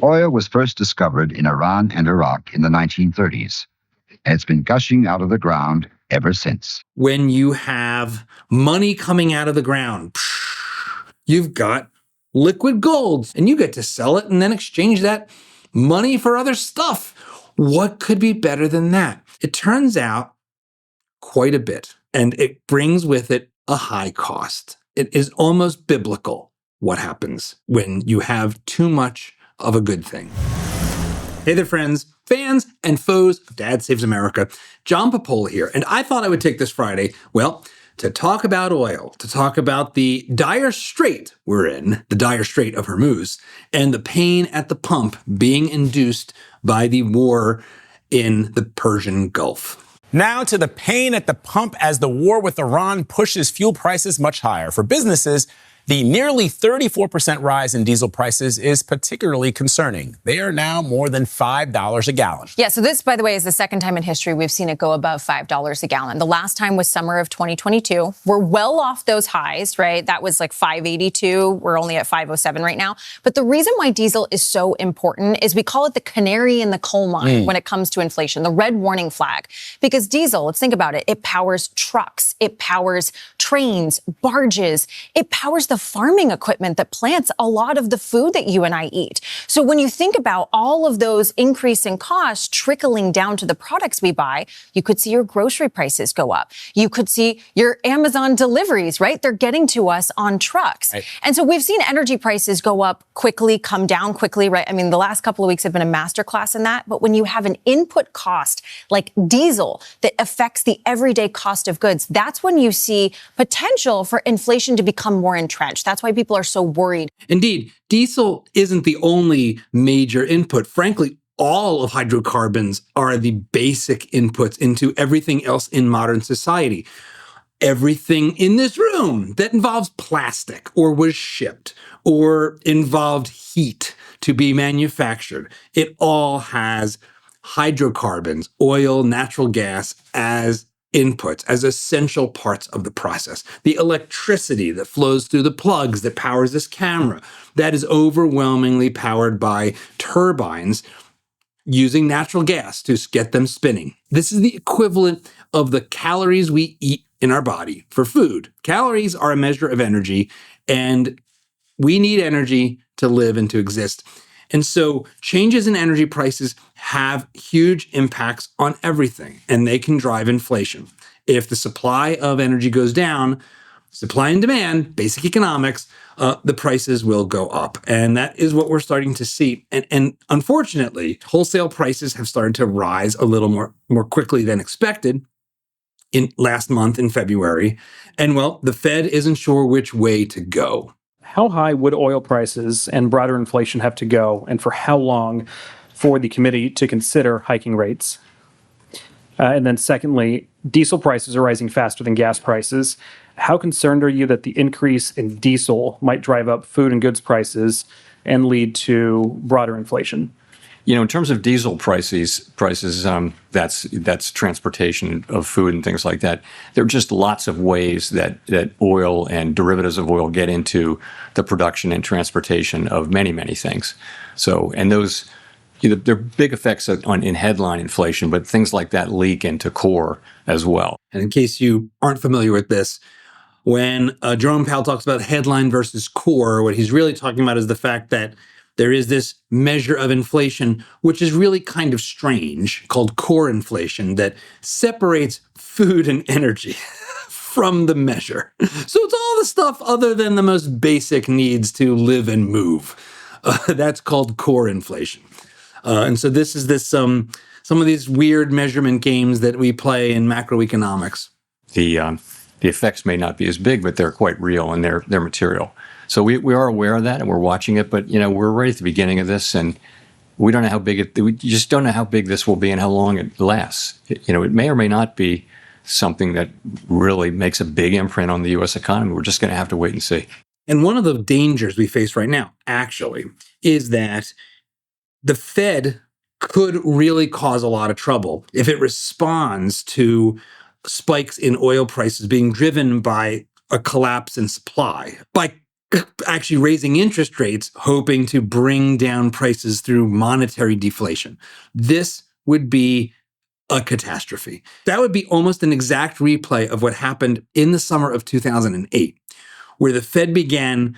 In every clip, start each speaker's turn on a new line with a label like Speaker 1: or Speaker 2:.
Speaker 1: Oil was first discovered in Iran and Iraq in the 1930s, and it's been gushing out of the ground ever since.
Speaker 2: When you have money coming out of the ground, you've got liquid gold, and you get to sell it and then exchange that money for other stuff. What could be better than that? It turns out quite a bit, and it brings with it a high cost. It is almost biblical what happens when you have too much of a good thing. Hey there, friends, fans, and foes of Dad Saves America. John Popola here, and I thought I would take this Friday, to talk about oil, to talk about the dire strait we're in, the dire Strait of Hormuz, and the pain at the pump being induced by the war in the Persian Gulf.
Speaker 3: Now to the pain at the pump as the war with Iran pushes fuel prices much higher. For businesses, the nearly 34% rise in diesel prices is particularly concerning. They are now more than $5 a gallon.
Speaker 4: Yeah, so this, by the way, is the second time in history we've seen it go above $5 a gallon. The last time was summer of 2022. We're well off those highs, right? That was like $5.82. We're only at $5.07 right now. But the reason why diesel is so important is we call it the canary in the coal mine when it comes to inflation, the red warning flag. Because diesel, let's think about it, it powers trucks, it powers trains, barges, it powers the farming equipment that plants a lot of the food that you and I eat. So when you think about all of those increasing costs trickling down to the products we buy, you could see your grocery prices go up. You could see your Amazon deliveries, right? They're getting to us on trucks. Right. And so we've seen energy prices go up quickly, come down quickly, right? I mean, the last couple of weeks have been a masterclass in that. But when you have an input cost like diesel that affects the everyday cost of goods, that's when you see potential for inflation to become more entrenched. That's why people are so worried.
Speaker 2: Indeed, diesel isn't the only major input. Frankly, all of hydrocarbons are the basic inputs into everything else in modern society. Everything in this room that involves plastic or was shipped or involved heat to be manufactured, it all has hydrocarbons, oil, natural gas as inputs, as essential parts of the process. The electricity that flows through the plugs that powers this camera, that is overwhelmingly powered by turbines using natural gas to get them spinning. This is the equivalent of the calories we eat in our body for food. Calories are a measure of energy, and we need energy to live and to exist. And so changes in energy prices have huge impacts on everything, and they can drive inflation. If the supply of energy goes down, supply and demand, basic economics, the prices will go up. And that is what we're starting to see. And unfortunately, wholesale prices have started to rise a little more quickly than expected in last month in February. And well, the Fed isn't sure which way to go.
Speaker 5: How high would oil prices and broader inflation have to go, and for how long, for the committee to consider hiking rates? And then secondly, diesel prices are rising faster than gas prices. How concerned are you that the increase in diesel might drive up food and goods prices and lead to broader inflation?
Speaker 6: You know, in terms of diesel prices, that's transportation of food and things like that. There are just lots of ways that oil and derivatives of oil get into the production and transportation of many, many things. So, and those, there are big effects in headline inflation, but things like that leak into core as well.
Speaker 2: And in case you aren't familiar with this, when Jerome Powell talks about headline versus core, what he's really talking about is the fact that there is this measure of inflation, which is really kind of strange, called core inflation, that separates food and energy from the measure. So it's all the stuff other than the most basic needs to live and move. That's called core inflation. And so this is some of these weird measurement games that we play in macroeconomics.
Speaker 6: The effects may not be as big, but they're quite real and they're material. So we are aware of that and we're watching it, but we're right at the beginning of this, and we don't know how big we just don't know how big this will be and how long it lasts. It may or may not be something that really makes a big imprint on the U.S. economy. We're just going to have to wait and see.
Speaker 2: And one of the dangers we face right now, actually, is that the Fed could really cause a lot of trouble if it responds to spikes in oil prices being driven by a collapse in supply, by actually raising interest rates, hoping to bring down prices through monetary deflation. This would be a catastrophe. That would be almost an exact replay of what happened in the summer of 2008, where the Fed began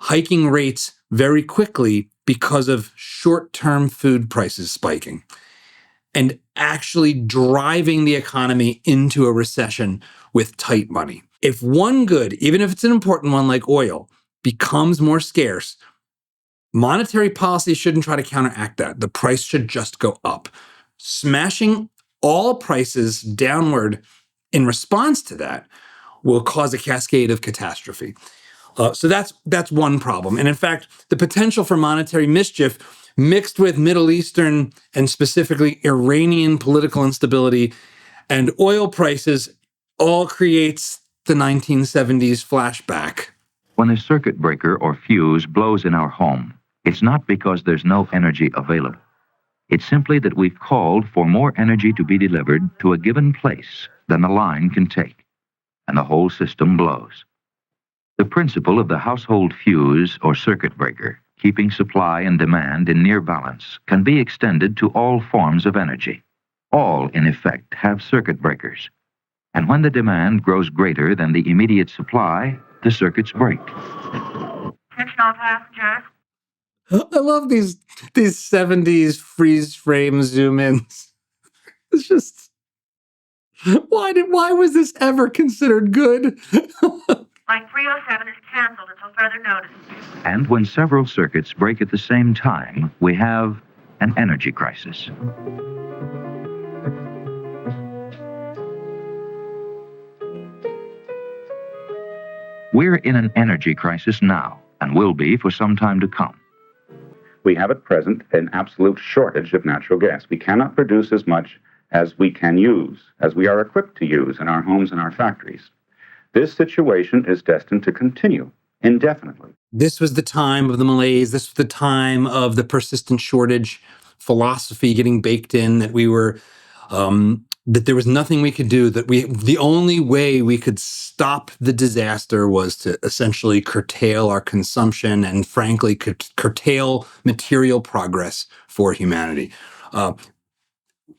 Speaker 2: hiking rates very quickly because of short-term food prices spiking and actually driving the economy into a recession with tight money. If one good, even if it's an important one like oil, becomes more scarce, monetary policy shouldn't try to counteract that. The price should just go up. Smashing all prices downward in response to that will cause a cascade of catastrophe. So that's one problem. And in fact, the potential for monetary mischief mixed with Middle Eastern and specifically Iranian political instability and oil prices all creates the 1970s flashback.
Speaker 7: When a circuit breaker or fuse blows in our home, it's not because there's no energy available. It's simply that we've called for more energy to be delivered to a given place than the line can take, and the whole system blows. The principle of the household fuse or circuit breaker, keeping supply and demand in near balance, can be extended to all forms of energy. All, in effect, have circuit breakers. And when the demand grows greater than the immediate supply, the circuits break.
Speaker 8: Attention all passengers.
Speaker 2: I love these 70s freeze frame zoom ins. It's just, why was this ever considered good?
Speaker 8: Flight 307 is canceled until further notice.
Speaker 7: And when several circuits break at the same time, we have an energy crisis. We're in an energy crisis now, and will be for some time to come.
Speaker 9: We have at present an absolute shortage of natural gas. We cannot produce as much as we can use, as we are equipped to use in our homes and our factories. This situation is destined to continue indefinitely.
Speaker 2: This was the time of the malaise. This was the time of the persistent shortage philosophy getting baked in, that we were, that there was nothing we could do, the only way we could stop the disaster was to essentially curtail our consumption and frankly curtail material progress for humanity.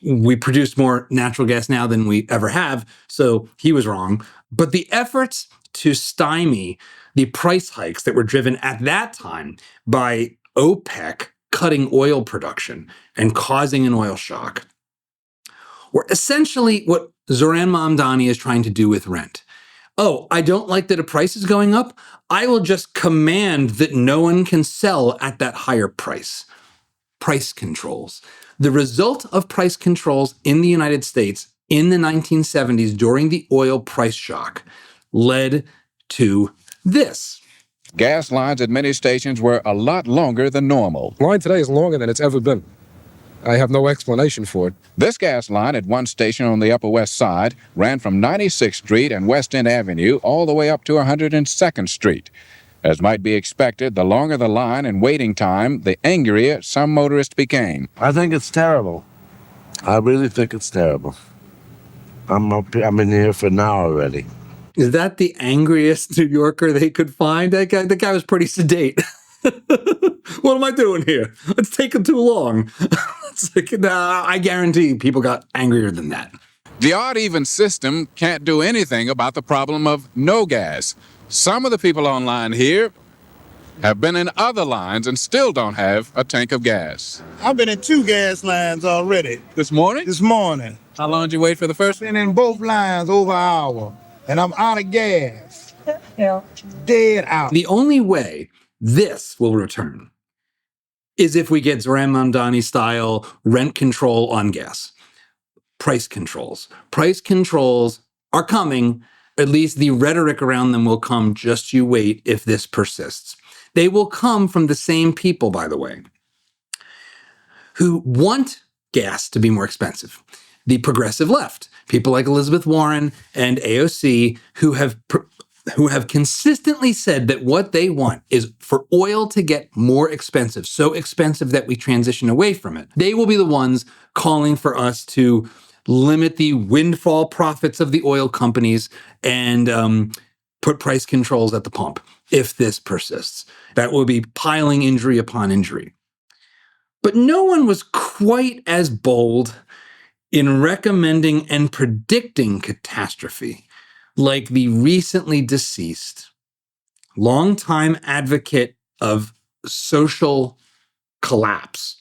Speaker 2: We produce more natural gas now than we ever have, so he was wrong. But the efforts to stymie the price hikes that were driven at that time by OPEC cutting oil production and causing an oil shock were essentially what Zoran Mamdani is trying to do with rent. Oh, I don't like that a price is going up. I will just command that no one can sell at that higher price. Price controls. The result of price controls in the United States in the 1970s during the oil price shock led to this.
Speaker 10: Gas lines at many stations were a lot longer than normal.
Speaker 11: Line today is longer than it's ever been. I have no explanation for it.
Speaker 10: This gas line at one station on the Upper West Side ran from 96th Street and West End Avenue all the way up to 102nd Street. As might be expected, the longer the line and waiting time, the angrier some motorists became.
Speaker 12: I think it's terrible. I really think it's terrible. I'm in here for an hour already.
Speaker 2: Is that the angriest New Yorker they could find? The guy was pretty sedate. What am I doing here? It's taking too long. It's like, nah, I guarantee people got angrier than that.
Speaker 10: The odd-even system can't do anything about the problem of no gas. Some of the people on line here have been in other lines and still don't have a tank of gas.
Speaker 13: I've been in 2 gas lines already.
Speaker 10: This morning?
Speaker 13: This morning.
Speaker 10: How long did you wait for the first?
Speaker 13: Been in both lines over an hour, and I'm out of gas. Dead out.
Speaker 2: The only way this will return is if we get Zoran Mamdani style rent control on gas. Price controls. Price controls are coming. At least the rhetoric around them will come. Just you wait if this persists. They will come from the same people, by the way, who want gas to be more expensive. The progressive left, people like Elizabeth Warren and AOC, who have consistently said that what they want is for oil to get more expensive, so expensive that we transition away from it. They will be the ones calling for us to limit the windfall profits of the oil companies and put price controls at the pump if this persists. That will be piling injury upon injury. But no one was quite as bold in recommending and predicting catastrophe like the recently deceased, longtime advocate of social collapse,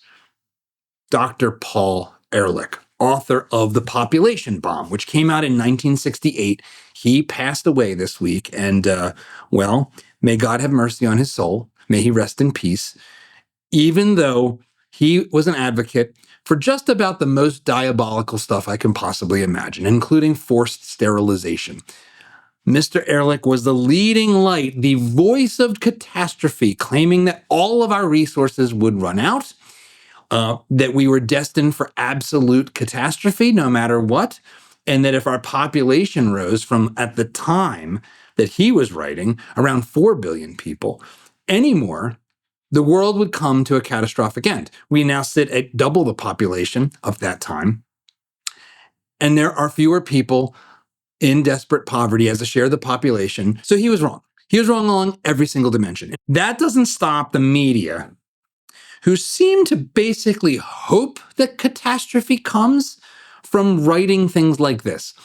Speaker 2: Dr. Paul Ehrlich, author of The Population Bomb, which came out in 1968. He passed away this week, and well, may God have mercy on his soul. May he rest in peace. Even though he was an advocate for just about the most diabolical stuff I can possibly imagine, including forced sterilization. Mr. Ehrlich was the leading light, the voice of catastrophe, claiming that all of our resources would run out, that we were destined for absolute catastrophe no matter what, and that if our population rose from, at the time that he was writing, around 4 billion people, anymore, the world would come to a catastrophic end. We now sit at double the population of that time, and there are fewer people in desperate poverty as a share of the population. So he was wrong. He was wrong along every single dimension. That doesn't stop the media, who seem to basically hope that catastrophe comes, from writing things like this.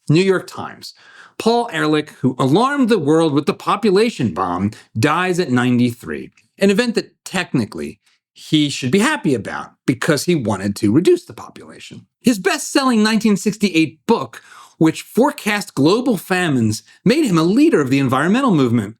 Speaker 2: New York Times. Paul Ehrlich, who alarmed the world with the population bomb, dies at 93. An event that technically he should be happy about because he wanted to reduce the population. His best-selling 1968 book, which forecast global famines, made him a leader of the environmental movement.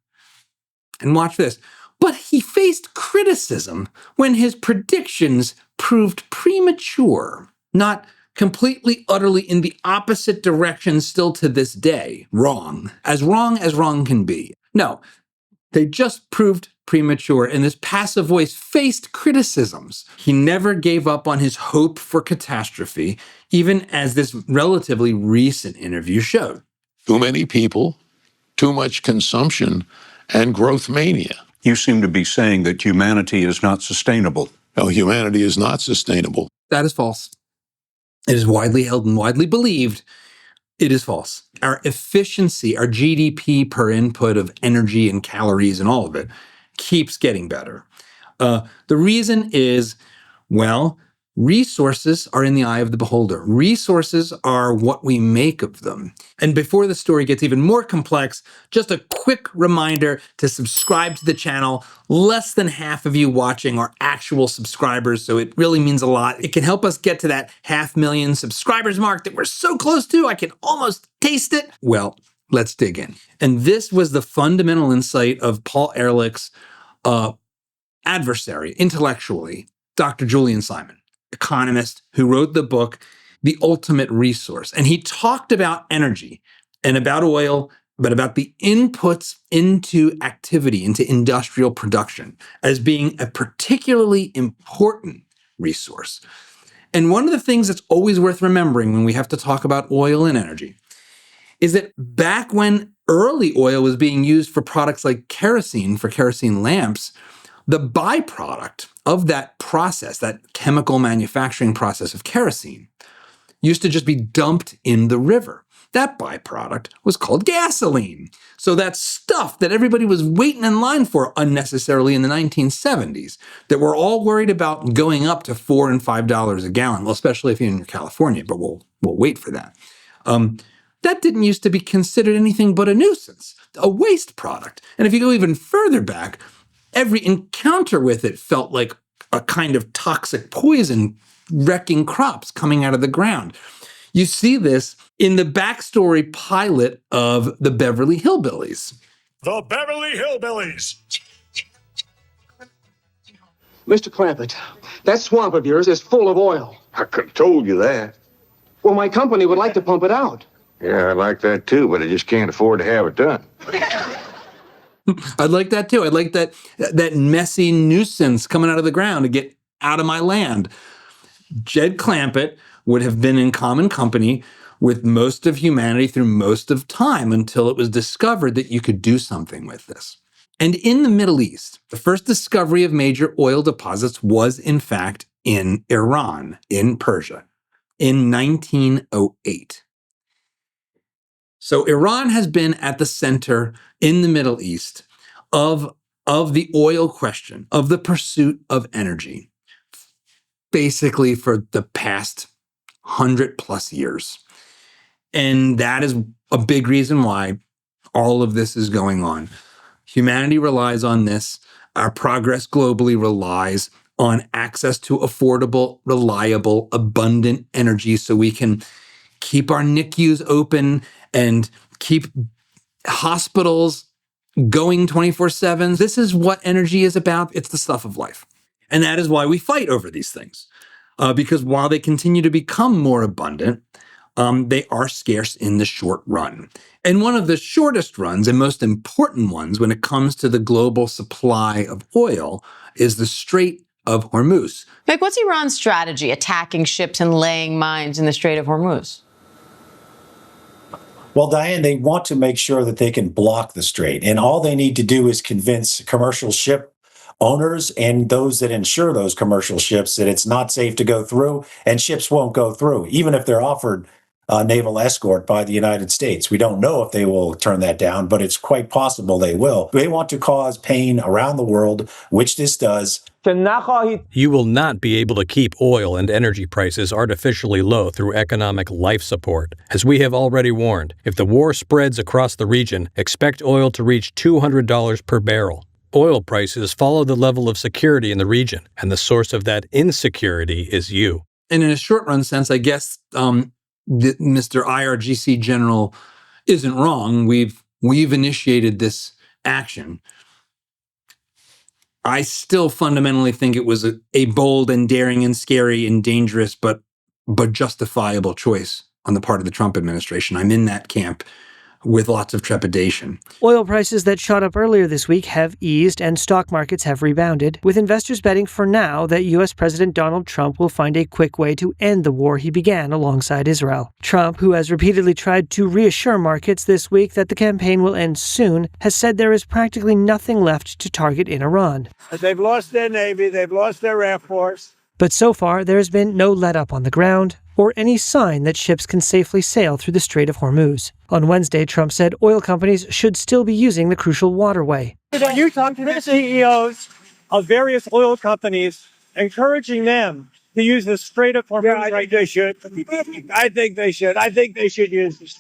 Speaker 2: And watch this. But he faced criticism when his predictions proved premature, not completely, utterly in the opposite direction still to this day. Wrong as wrong can be. No, they just proved premature, and this passive voice faced criticisms. He never gave up on his hope for catastrophe, even as this relatively recent interview showed.
Speaker 14: Too many people, too much consumption, and growth mania.
Speaker 15: You seem to be saying that humanity is not sustainable.
Speaker 14: No, humanity is not sustainable.
Speaker 2: That is false. It is widely held and widely believed. It is false. Our efficiency, our GDP per input of energy and calories and all of it keeps getting better. The reason is, well, resources are in the eye of the beholder. Resources are what we make of them. And before the story gets even more complex, just a quick reminder to subscribe to the channel. Less than half of you watching are actual subscribers, so it really means a lot. It can help us get to that 500,000 subscribers mark that we're so close to, I can almost taste it. Well, let's dig in. And this was the fundamental insight of Paul Ehrlich's adversary, intellectually, Dr. Julian Simon, economist who wrote the book, The Ultimate Resource. And he talked about energy and about oil, but about the inputs into activity, into industrial production, as being a particularly important resource. And one of the things that's always worth remembering when we have to talk about oil and energy is that back when early oil was being used for products like kerosene, for kerosene lamps, the byproduct of that process, that chemical manufacturing process of kerosene, used to just be dumped in the river. That byproduct was called gasoline. So that stuff that everybody was waiting in line for unnecessarily in the 1970s, that we're all worried about going up to $4 and $5 a gallon, well, especially if you're in California, but we'll wait for that. That didn't used to be considered anything but a nuisance, a waste product. And if you go even further back, every encounter with it felt like a kind of toxic poison wrecking crops coming out of the ground. You see this in the backstory pilot of the Beverly Hillbillies.
Speaker 16: The Beverly Hillbillies.
Speaker 17: Mr. Clampett, that swamp of yours is full of oil.
Speaker 18: I could have told you that.
Speaker 17: Well, my company would like to pump it out.
Speaker 18: Yeah, I like that too, but I just can't afford to have it done.
Speaker 2: I'd like that too. I'd like that messy nuisance coming out of the ground to get out of my land. Jed Clampett would have been in common company with most of humanity through most of time until it was discovered that you could do something with this. And in the Middle East, the first discovery of major oil deposits was, in fact, in Iran, in Persia, in 1908. So Iran has been at the center in the Middle East of the oil question, of the pursuit of energy, basically for the past 100+ years. And that is a big reason why all of this is going on. Humanity relies on this. Our progress globally relies on access to affordable, reliable, abundant energy so we can keep our NICUs open and keep hospitals going 24/7. This is what energy is about. It's the stuff of life. And that is why we fight over these things. Because while they continue to become more abundant, they are scarce in the short run. And one of the shortest runs and most important ones when it comes to the global supply of oil is the Strait of Hormuz.
Speaker 19: Like, what's Iran's strategy attacking ships and laying mines in the Strait of Hormuz?
Speaker 20: Well, Diane, they want to make sure that they can block the strait. And all they need to do is convince commercial ship owners and those that insure those commercial ships that it's not safe to go through, and ships won't go through, even if they're offered naval escort by the United States. We don't know if they will turn that down, but it's quite possible they will. They want to cause pain around the world, which this does.
Speaker 21: You will not be able to keep oil and energy prices artificially low through economic life support. As we have already warned, if the war spreads across the region, expect oil to reach $200 per barrel. Oil prices follow the level of security in the region, and the source of that insecurity is you.
Speaker 2: And in a short run sense, I guess Mr. IRGC General isn't wrong. We've initiated this action. I still fundamentally think it was a bold and daring and scary and dangerous but justifiable choice on the part of the Trump administration. I'm in that camp with lots of trepidation.
Speaker 22: Oil prices that shot up earlier this week have eased and stock markets have rebounded, with investors betting for now that U.S. President Donald Trump will find a quick way to end the war he began alongside Israel. Trump, who has repeatedly tried to reassure markets this week that the campaign will end soon, has said there is practically nothing left to target in Iran.
Speaker 23: They've lost their Navy, they've lost their Air Force.
Speaker 22: But so far, there has been no let-up on the ground or any sign that ships can safely sail through the Strait of Hormuz. On Wednesday, Trump said oil companies should still be using the crucial waterway.
Speaker 23: Are you talking to the CEOs of various oil companies, encouraging them to use the Strait of Hormuz? Yeah, I think they should. I think they should. I think they should use this.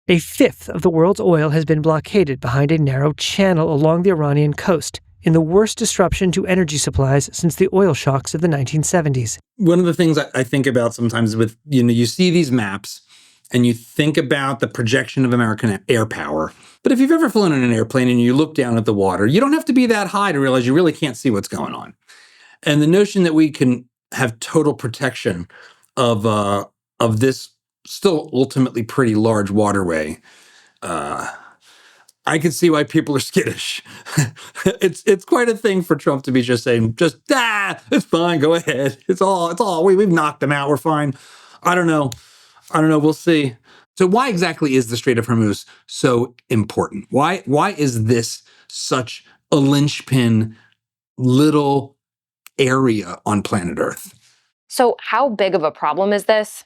Speaker 22: A fifth of the world's oil has been blockaded behind a narrow channel along the Iranian coast, in the worst disruption to energy supplies since the oil shocks of the 1970s.
Speaker 2: One of the things I think about sometimes with, you see these maps and you think about the projection of American air power. But if you've ever flown in an airplane and you look down at the water, you don't have to be that high to realize you really can't see what's going on. And the notion that we can have total protection of this still ultimately pretty large waterway, I can see why people are skittish. It's quite a thing for Trump to be just saying, it's fine, go ahead. It's all, we've knocked them out, we're fine. I don't know, we'll see. So why exactly is the Strait of Hormuz so important? Why is this such a linchpin little area on planet Earth?
Speaker 4: So how big of a problem is this?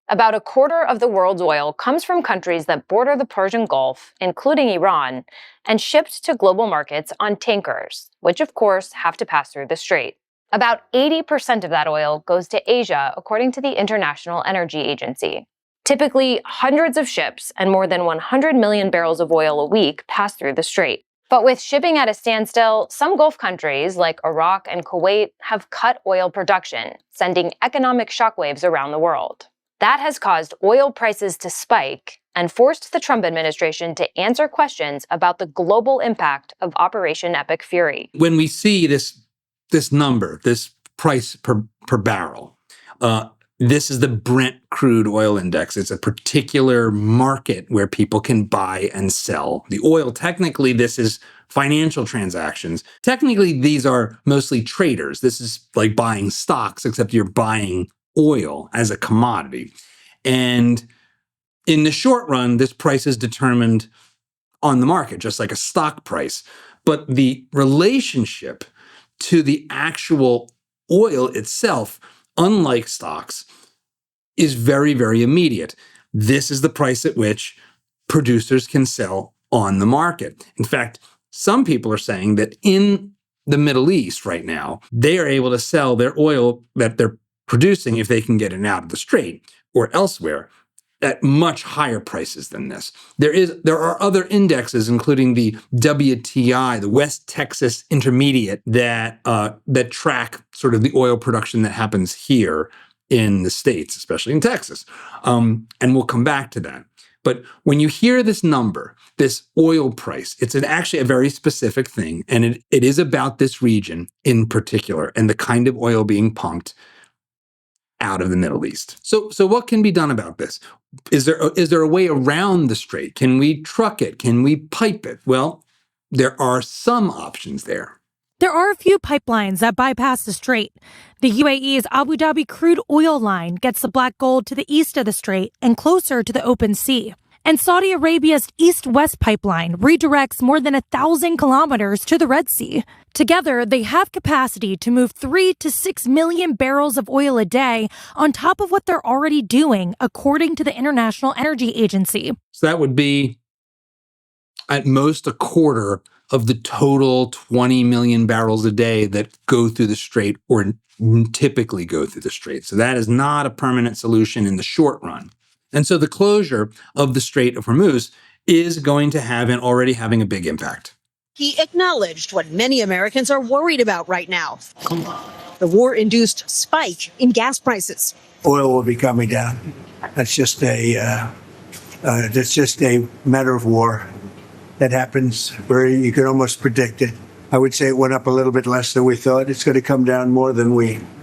Speaker 4: About a quarter of the world's oil comes from countries that border the Persian Gulf, including Iran, and shipped to global markets on tankers, which of course have to pass through the strait. About 80% of that oil goes to Asia, according to the International Energy Agency. Typically, hundreds of ships and more than 100 million barrels of oil a week pass through the strait. But with shipping at a standstill, some Gulf countries like Iraq and Kuwait have cut oil production, sending economic shockwaves around the world. That has caused oil prices to spike and forced the Trump administration to answer questions about the global impact of Operation Epic Fury.
Speaker 2: When we see this number, this price per barrel, this is the Brent crude oil index. It's a particular market where people can buy and sell the oil. Technically, this is financial transactions. Technically, these are mostly traders. This is like buying stocks, except you're buying oil as a commodity. And in the short run, this price is determined on the market, just like a stock price. But the relationship to the actual oil itself, unlike stocks, is very, very immediate. This is the price at which producers can sell on the market. In fact, some people are saying that in the Middle East right now, they are able to sell their oil that they're producing, if they can get it out of the Strait or elsewhere, at much higher prices than this. There are other indexes, including the WTI, the West Texas Intermediate, that track sort of the oil production that happens here in the States, especially in Texas. And we'll come back to that. But when you hear this number, this oil price, it's actually a very specific thing. And it is about this region in particular and the kind of oil being pumped out of the Middle East. So what can be done about this? Is there a way around the Strait? Can we truck it? Can we pipe it? Well, there are some options there.
Speaker 1: There are a few pipelines that bypass the Strait. The UAE's Abu Dhabi crude oil line gets the black gold to the east of the Strait and closer to the open sea. And Saudi Arabia's east-west pipeline redirects more than 1,000 kilometers to the Red Sea. Together, they have capacity to move 3 to 6 million barrels of oil a day on top of what they're already doing, according to the International Energy Agency.
Speaker 2: So that would be at most a quarter of the total 20 million barrels a day that go through the Strait or typically go through the Strait. So that is not a permanent solution in the short run. And so the closure of the Strait of Hormuz is going to have and already having a big impact.
Speaker 3: He acknowledged what many Americans are worried about right now, the war-induced spike in gas prices.
Speaker 5: Oil will be coming down. That's just a matter of war that happens where you can almost predict it. I would say it went up a little bit less than we thought. It's going to come down more than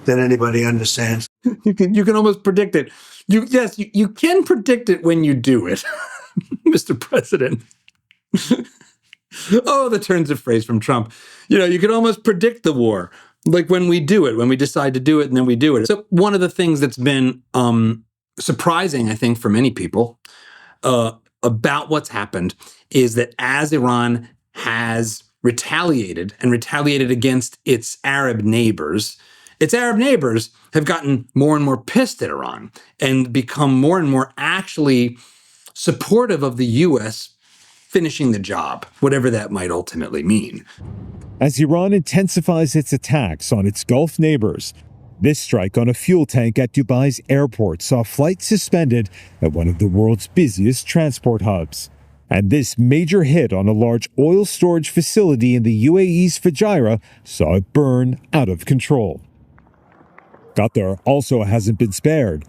Speaker 5: anybody understands.
Speaker 2: You can almost predict it. You can predict it when you do it, Mr. President. Oh, the turns of phrase from Trump. You can almost predict the war, like when we do it, when we decide to do it, and then we do it. So one of the things that's been surprising, I think, for many people about what's happened is that as Iran has retaliated against its Arab neighbors have gotten more and more pissed at Iran and become more and more actually supportive of the U.S. finishing the job, whatever that might ultimately mean.
Speaker 24: As Iran intensifies its attacks on its Gulf neighbors, this strike on a fuel tank at Dubai's airport saw flights suspended at one of the world's busiest transport hubs. And this major hit on a large oil storage facility in the UAE's Fujairah saw it burn out of control. Qatar also hasn't been spared,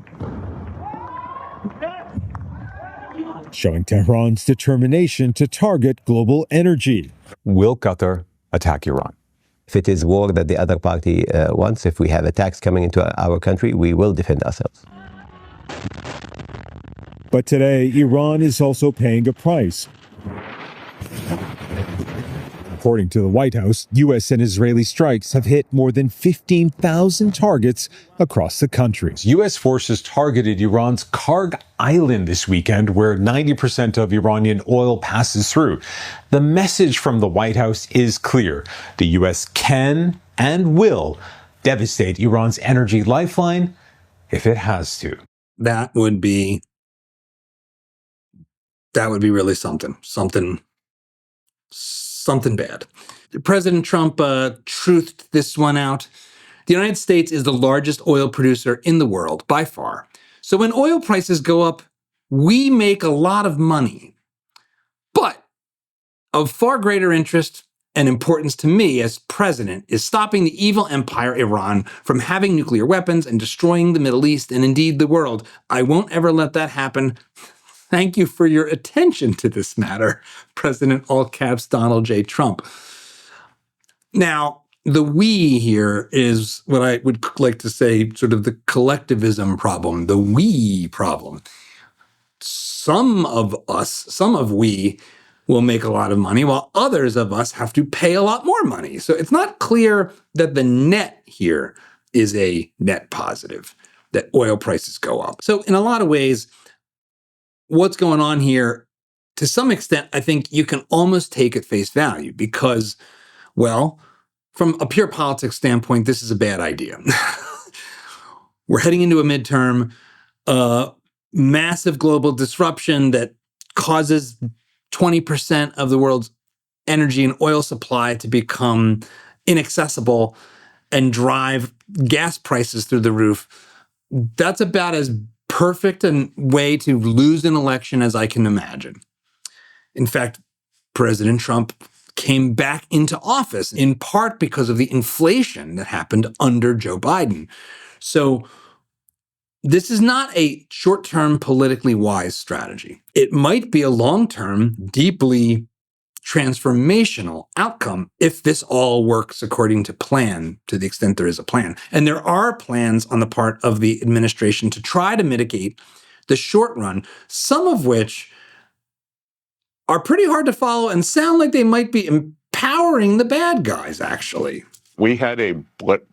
Speaker 24: showing Tehran's determination to target global energy.
Speaker 25: Will Qatar attack Iran?
Speaker 26: If it is war that the other party wants, if we have attacks coming into our country, we will defend ourselves.
Speaker 24: But today, Iran is also paying a price. According to the White House, U.S. and Israeli strikes have hit more than 15,000 targets across the country.
Speaker 25: U.S. forces targeted Iran's Karg Island this weekend, where 90% of Iranian oil passes through. The message from the White House is clear. The U.S. can and will devastate Iran's energy lifeline if it has to.
Speaker 2: That would be really something bad. President Trump truthed this one out. The United States is the largest oil producer in the world by far. So when oil prices go up, we make a lot of money. But of far greater interest and importance to me as president is stopping the evil empire Iran from having nuclear weapons and destroying the Middle East and indeed the world. I won't ever let that happen. Thank you for your attention to this matter, President all caps Donald J. Trump. Now, the we here is what I would like to say sort of the collectivism problem, the we problem. Some of we will make a lot of money while others of us have to pay a lot more money. So it's not clear that the net here is a net positive, that oil prices go up. So in a lot of ways, what's going on here, to some extent, I think you can almost take at face value because, well, from a pure politics standpoint, this is a bad idea. We're heading into a midterm, massive global disruption that causes 20% of the world's energy and oil supply to become inaccessible and drive gas prices through the roof, that's about as perfect a way to lose an election as I can imagine. In fact, President Trump came back into office in part because of the inflation that happened under Joe Biden. So this is not a short-term politically wise strategy. It might be a long-term, deeply transformational outcome if this all works according to plan, to the extent there is a plan. And there are plans on the part of the administration to try to mitigate the short run, some of which are pretty hard to follow and sound like they might be empowering the bad guys, actually.
Speaker 6: We had a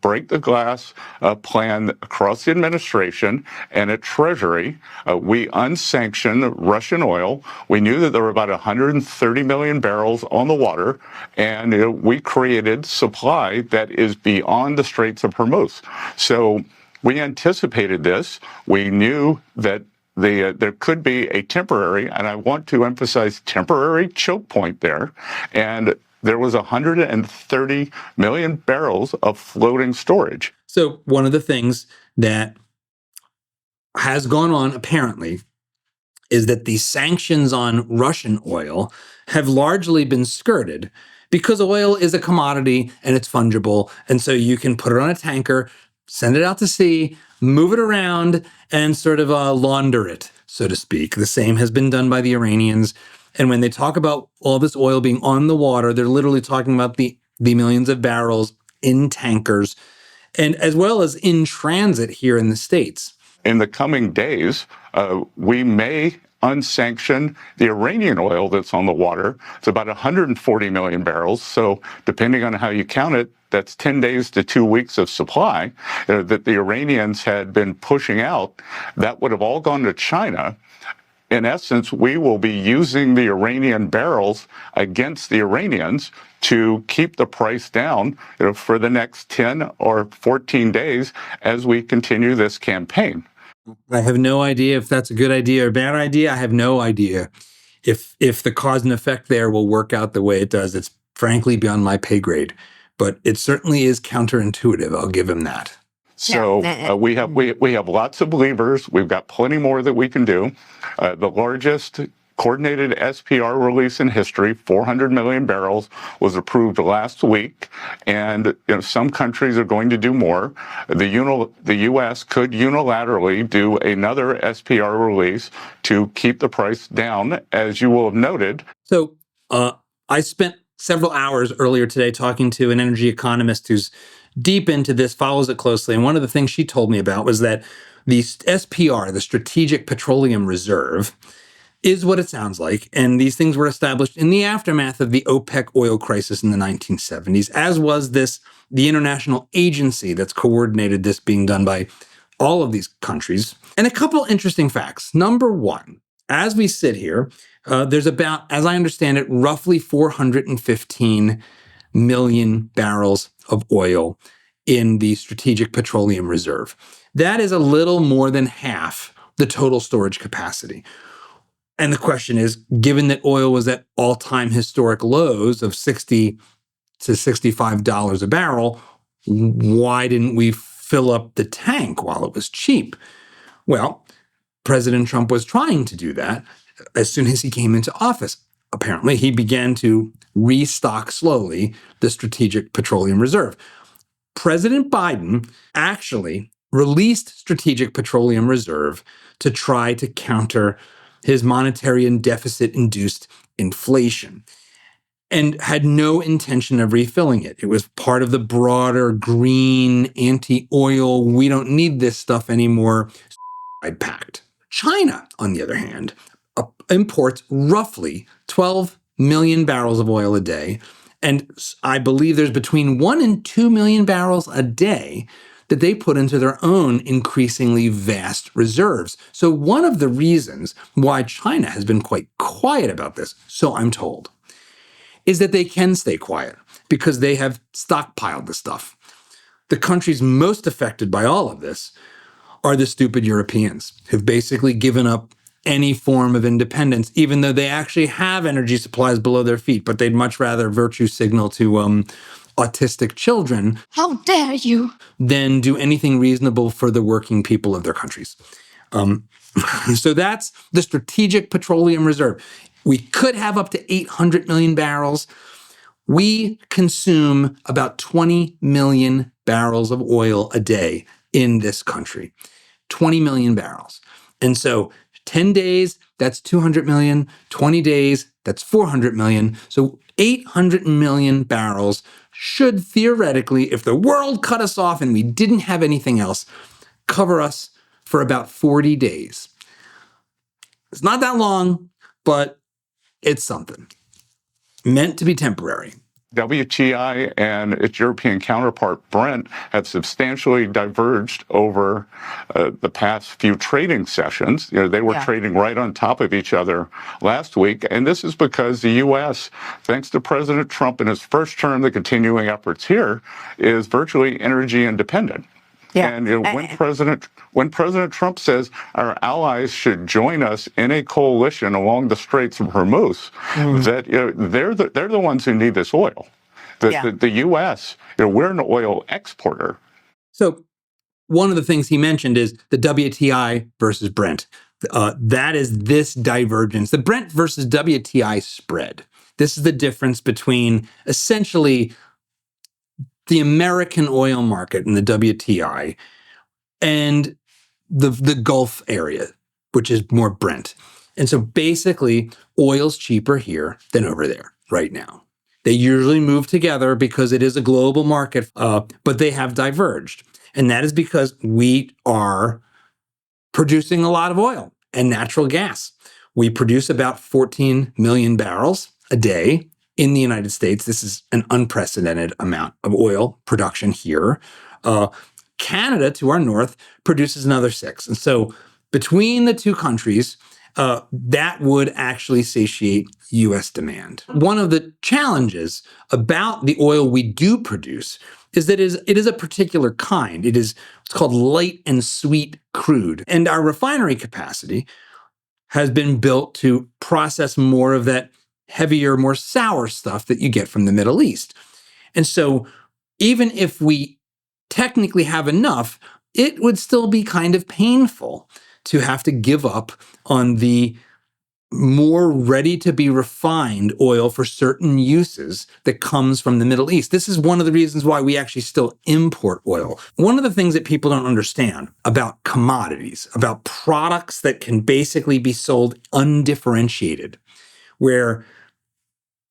Speaker 6: break the glass plan across the administration and at Treasury. We unsanctioned Russian oil. We knew that there were about 130 million barrels on the water, and we created supply that is beyond the Straits of Hormuz. So we anticipated this. We knew that there could be a temporary, and I want to emphasize temporary, choke point there. And there was 130 million barrels of floating storage.
Speaker 2: So one of the things that has gone on, apparently, is that the sanctions on Russian oil have largely been skirted because oil is a commodity and it's fungible. And so you can put it on a tanker, send it out to sea, move it around, and sort of launder it, so to speak. The same has been done by the Iranians. And when they talk about all this oil being on the water, they're literally talking about the millions of barrels in tankers, and as well as in transit here in the States.
Speaker 6: In the coming days, we may unsanction the Iranian oil that's on the water. It's about 140 million barrels. So depending on how you count it, that's 10 days to 2 weeks of supply that the Iranians had been pushing out. That would have all gone to China. In essence, we will be using the Iranian barrels against the Iranians to keep the price down for the next 10 or 14 days as we continue this campaign.
Speaker 2: I have no idea if that's a good idea or a bad idea. I have no idea if the cause and effect there will work out the way it does. It's frankly beyond my pay grade, but it certainly is counterintuitive. I'll give him that.
Speaker 6: So we have lots of levers. We've got plenty more that we can do. The largest coordinated SPR release in history, 400 million barrels, was approved last week. And some countries are going to do more. The U.S. could unilaterally do another SPR release to keep the price down, as you will have noted.
Speaker 2: So I spent several hours earlier today talking to an energy economist who's deep into this, follows it closely. And one of the things she told me about was that the SPR, the Strategic Petroleum Reserve, is what it sounds like. And these things were established in the aftermath of the OPEC oil crisis in the 1970s, as was the international agency that's coordinated this being done by all of these countries. And a couple interesting facts. Number one, as we sit here, there's about, as I understand it, roughly 415 million barrels of oil in the Strategic Petroleum Reserve. That is a little more than half the total storage capacity. And the question is, given that oil was at all-time historic lows of $60 to $65 a barrel, why didn't we fill up the tank while it was cheap? Well, President Trump was trying to do that as soon as he came into office. Apparently, he began to restock slowly the Strategic Petroleum Reserve. President Biden actually released Strategic Petroleum Reserve to try to counter his monetary and deficit-induced inflation, and had no intention of refilling it. It was part of the broader green, anti-oil, we don't need this stuff anymore pact. China, on the other hand, imports roughly 12 million barrels of oil a day. And I believe there's between 1 and 2 million barrels a day that they put into their own increasingly vast reserves. So one of the reasons why China has been quite quiet about this, so I'm told, is that they can stay quiet because they have stockpiled the stuff. The countries most affected by all of this are the stupid Europeans who've basically given up any form of independence, even though they actually have energy supplies below their feet, but they'd much rather virtue signal to autistic children.
Speaker 7: How dare you?
Speaker 2: Than do anything reasonable for the working people of their countries. So that's the Strategic Petroleum Reserve. We could have up to 800 million barrels. We consume about 20 million barrels of oil a day in this country. 20 million barrels. And so 10 days, that's 200 million. 20 days, that's 400 million. So 800 million barrels should theoretically, if the world cut us off and we didn't have anything else, cover us for about 40 days. It's not that long, but it's something. Meant to be temporary.
Speaker 6: WTI and its European counterpart Brent have substantially diverged over the past few trading sessions. They were trading right on top of each other last week, and this is because the U.S., thanks to President Trump in his first term, the continuing efforts here, is virtually energy independent. Yeah. And when President Trump says our allies should join us in a coalition along the Straits of Hormuz, that they're the ones who need this oil. The U.S., we're an oil exporter.
Speaker 2: So one of the things he mentioned is the WTI versus Brent. That is this divergence, the Brent versus WTI spread. This is the difference between essentially the American oil market and the WTI and the Gulf area, which is more Brent. And so basically, oil's cheaper here than over there right now. They usually move together because it is a global market, but they have diverged. And that is because we are producing a lot of oil and natural gas. We produce about 14 million barrels a day in the United States. This is an unprecedented amount of oil production here. Canada, to our north, produces another 6. And so between the two countries, that would actually satiate U.S. demand. One of the challenges about the oil we do produce is that it is a particular kind. It's called light and sweet crude. And our refinery capacity has been built to process more of that heavier, more sour stuff that you get from the Middle East. And so even if we technically have enough, it would still be kind of painful to have to give up on the more ready to be refined oil for certain uses that comes from the Middle East. This is one of the reasons why we actually still import oil. One of the things that people don't understand about commodities, about products that can basically be sold undifferentiated, where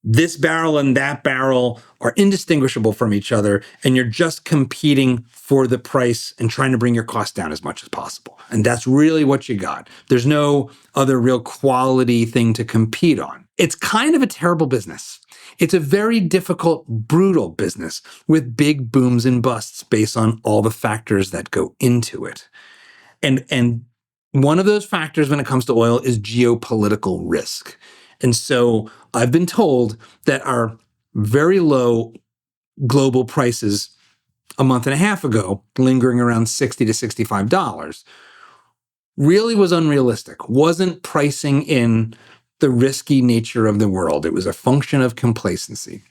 Speaker 2: this barrel and that barrel are indistinguishable from each other, and you're just competing for the price and trying to bring your cost down as much as possible. And that's really what you got. There's no other real quality thing to compete on. It's kind of a terrible business. It's a very difficult, brutal business with big booms and busts based on all the factors that go into it. And one of those factors when it comes to oil is geopolitical risk. And so I've been told that our very low global prices a month and a half ago, lingering around $60 to $65, really was unrealistic, wasn't pricing in the risky nature of the world. It was a function of complacency.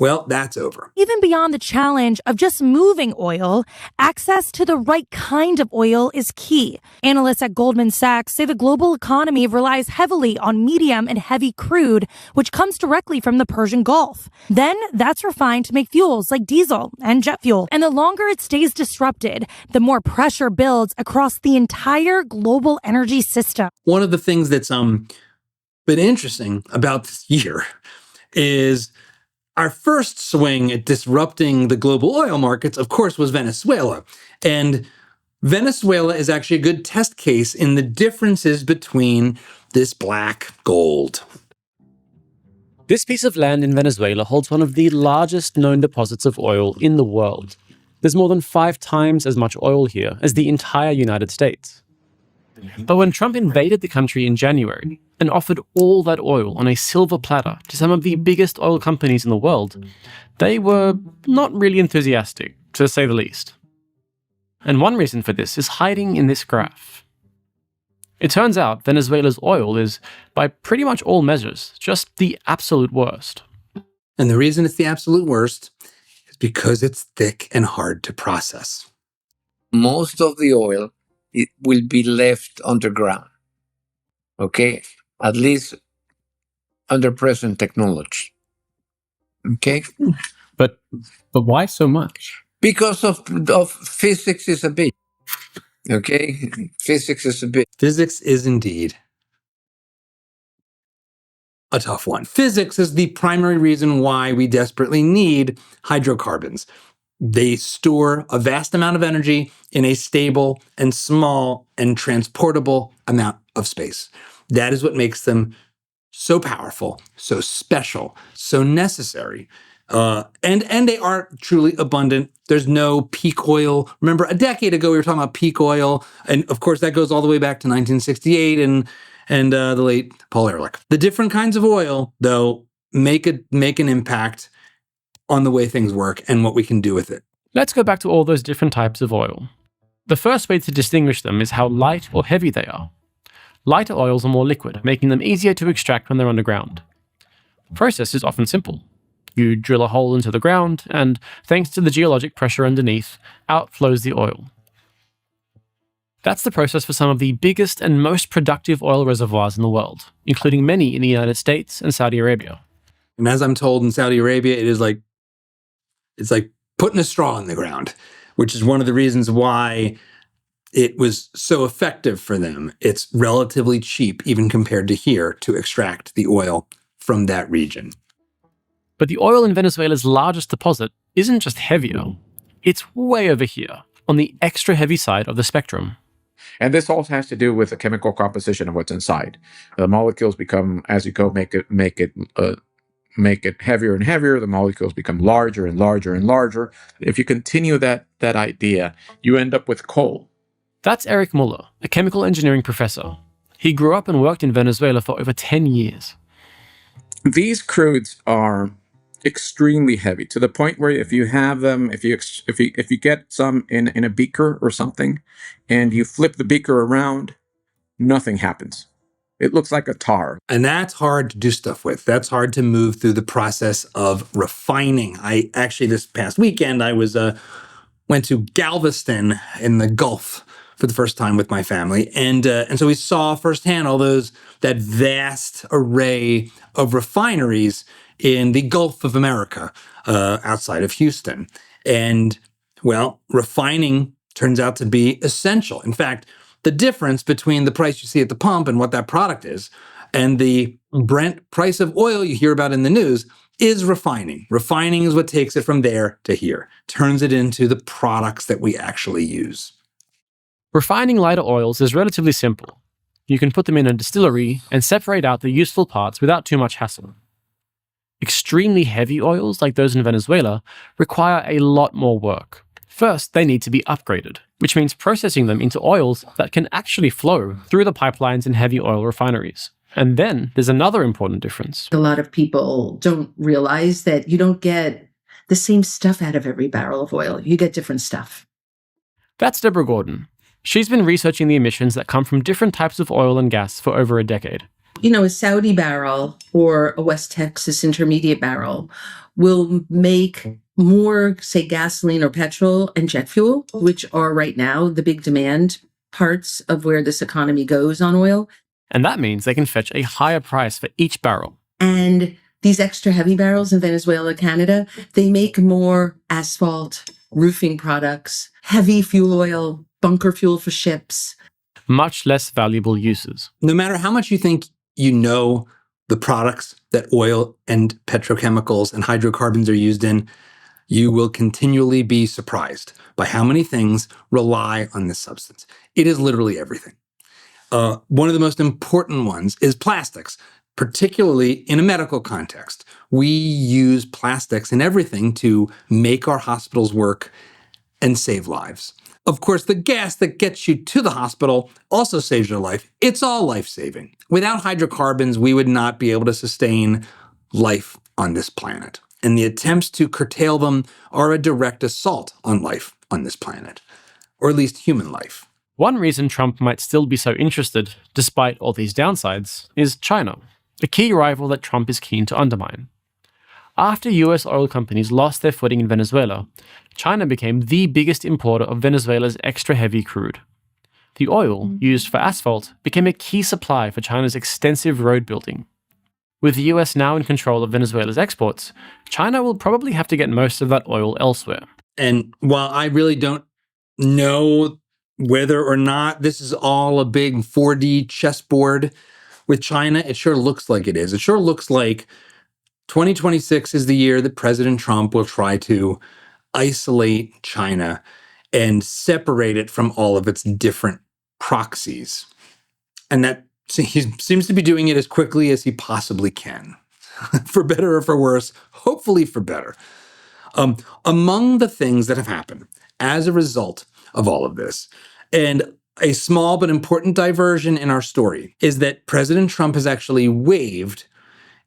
Speaker 2: Well, that's over.
Speaker 1: Even beyond the challenge of just moving oil, access to the right kind of oil is key. Analysts at Goldman Sachs say the global economy relies heavily on medium and heavy crude, which comes directly from the Persian Gulf. Then that's refined to make fuels like diesel and jet fuel. And the longer it stays disrupted, the more pressure builds across the entire global energy system.
Speaker 2: One of the things that's been interesting about this year is our first swing at disrupting the global oil markets, of course, was Venezuela. And Venezuela is actually a good test case in the differences between this black gold.
Speaker 8: This piece of land in Venezuela holds one of the largest known deposits of oil in the world. There's more than 5 times as much oil here as the entire United States. But when Trump invaded the country in January and offered all that oil on a silver platter to some of the biggest oil companies in the world, they were not really enthusiastic, to say the least. And one reason for this is hiding in this graph. It turns out Venezuela's oil is, by pretty much all measures, just the absolute worst.
Speaker 2: And the reason it's the absolute worst is because it's thick and hard to process.
Speaker 7: Most of the oil, it will be left underground. Okay? At least under present technology. Okay?
Speaker 8: But why so much?
Speaker 7: Because of physics is a bitch. Okay? Physics is a bitch.
Speaker 2: Physics is indeed a tough one. Physics is the primary reason why we desperately need hydrocarbons. They store a vast amount of energy in a stable and small and transportable amount of space. That is what makes them so powerful, so special, so necessary. And they are truly abundant. There's no peak oil. Remember, a decade ago, we were talking about peak oil. And of course, that goes all the way back to 1968 and the late Paul Ehrlich. The different kinds of oil, though, make an impact on the way things work and what we can do with it.
Speaker 8: Let's go back to all those different types of oil. The first way to distinguish them is how light or heavy they are. Lighter oils are more liquid, making them easier to extract when they're underground. The process is often simple. You drill a hole into the ground, and thanks to the geologic pressure underneath, out flows the oil. That's the process for some of the biggest and most productive oil reservoirs in the world, including many in the United States and Saudi Arabia.
Speaker 2: And as I'm told, in Saudi Arabia, it's like putting a straw in the ground, which is one of the reasons why it was so effective for them. It's relatively cheap, even compared to here, to extract the oil from that region.
Speaker 8: But the oil in Venezuela's largest deposit isn't just heavier. It's way over here, on the extra heavy side of the spectrum.
Speaker 9: And this also has to do with the chemical composition of what's inside. The molecules become, as you go, make it heavier and heavier. The molecules become larger and larger and larger. If you continue that idea, you end up with coal.
Speaker 8: That's Eric Muller, a chemical engineering professor. He grew up and worked in Venezuela for over 10 years.
Speaker 9: These crudes are extremely heavy, to the point where if you have them, if you get some in a beaker or something, and you flip the beaker around, nothing happens. It looks like a tar.
Speaker 2: And that's hard to do stuff with. That's hard to move through the process of refining. I actually, this past weekend, I went to Galveston in the Gulf for the first time with my family. And so we saw firsthand that vast array of refineries in the Gulf of America, outside of Houston. And, well, refining turns out to be essential. In fact, the difference between the price you see at the pump and what that product is and the Brent price of oil you hear about in the news is refining. Refining is what takes it from there to here, turns it into the products that we actually use.
Speaker 8: Refining lighter oils is relatively simple. You can put them in a distillery and separate out the useful parts without too much hassle. Extremely heavy oils, like those in Venezuela, require a lot more work. First, they need to be upgraded, which means processing them into oils that can actually flow through the pipelines in heavy oil refineries. And then there's another important difference.
Speaker 10: A lot of people don't realize that you don't get the same stuff out of every barrel of oil. You get different stuff.
Speaker 8: That's Deborah Gordon. She's been researching the emissions that come from different types of oil and gas for over a decade.
Speaker 10: You know, a Saudi barrel or a West Texas intermediate barrel will make more, say, gasoline or petrol and jet fuel, which are right now the big demand parts of where this economy goes on oil.
Speaker 8: And that means they can fetch a higher price for each barrel.
Speaker 10: And these extra heavy barrels in Venezuela, Canada, they make more asphalt, roofing products, heavy fuel oil, bunker fuel for ships.
Speaker 8: Much less valuable uses.
Speaker 2: No matter how much you think you know the products that oil and petrochemicals and hydrocarbons are used in, you will continually be surprised by how many things rely on this substance. It is literally everything. One of the most important ones is plastics, particularly in a medical context. We use plastics in everything to make our hospitals work and save lives. Of course, the gas that gets you to the hospital also saves your life. It's all life-saving. Without hydrocarbons, we would not be able to sustain life on this planet. And the attempts to curtail them are a direct assault on life on this planet, or at least human life.
Speaker 8: One reason Trump might still be so interested, despite all these downsides, is China, a key rival that Trump is keen to undermine. After US oil companies lost their footing in Venezuela, China became the biggest importer of Venezuela's extra-heavy crude. The oil, used for asphalt, became a key supply for China's extensive road building. With the US now in control of Venezuela's exports, China will probably have to get most of that oil elsewhere.
Speaker 2: And while I really don't know whether or not this is all a big 4D chessboard with China, it sure looks like it is. It sure looks like 2026 is the year that President Trump will try to isolate China and separate it from all of its different proxies. And that he seems to be doing it as quickly as he possibly can, for better or for worse, hopefully for better. Among the things that have happened as a result of all of this, and a small but important diversion in our story, is that President Trump has actually waived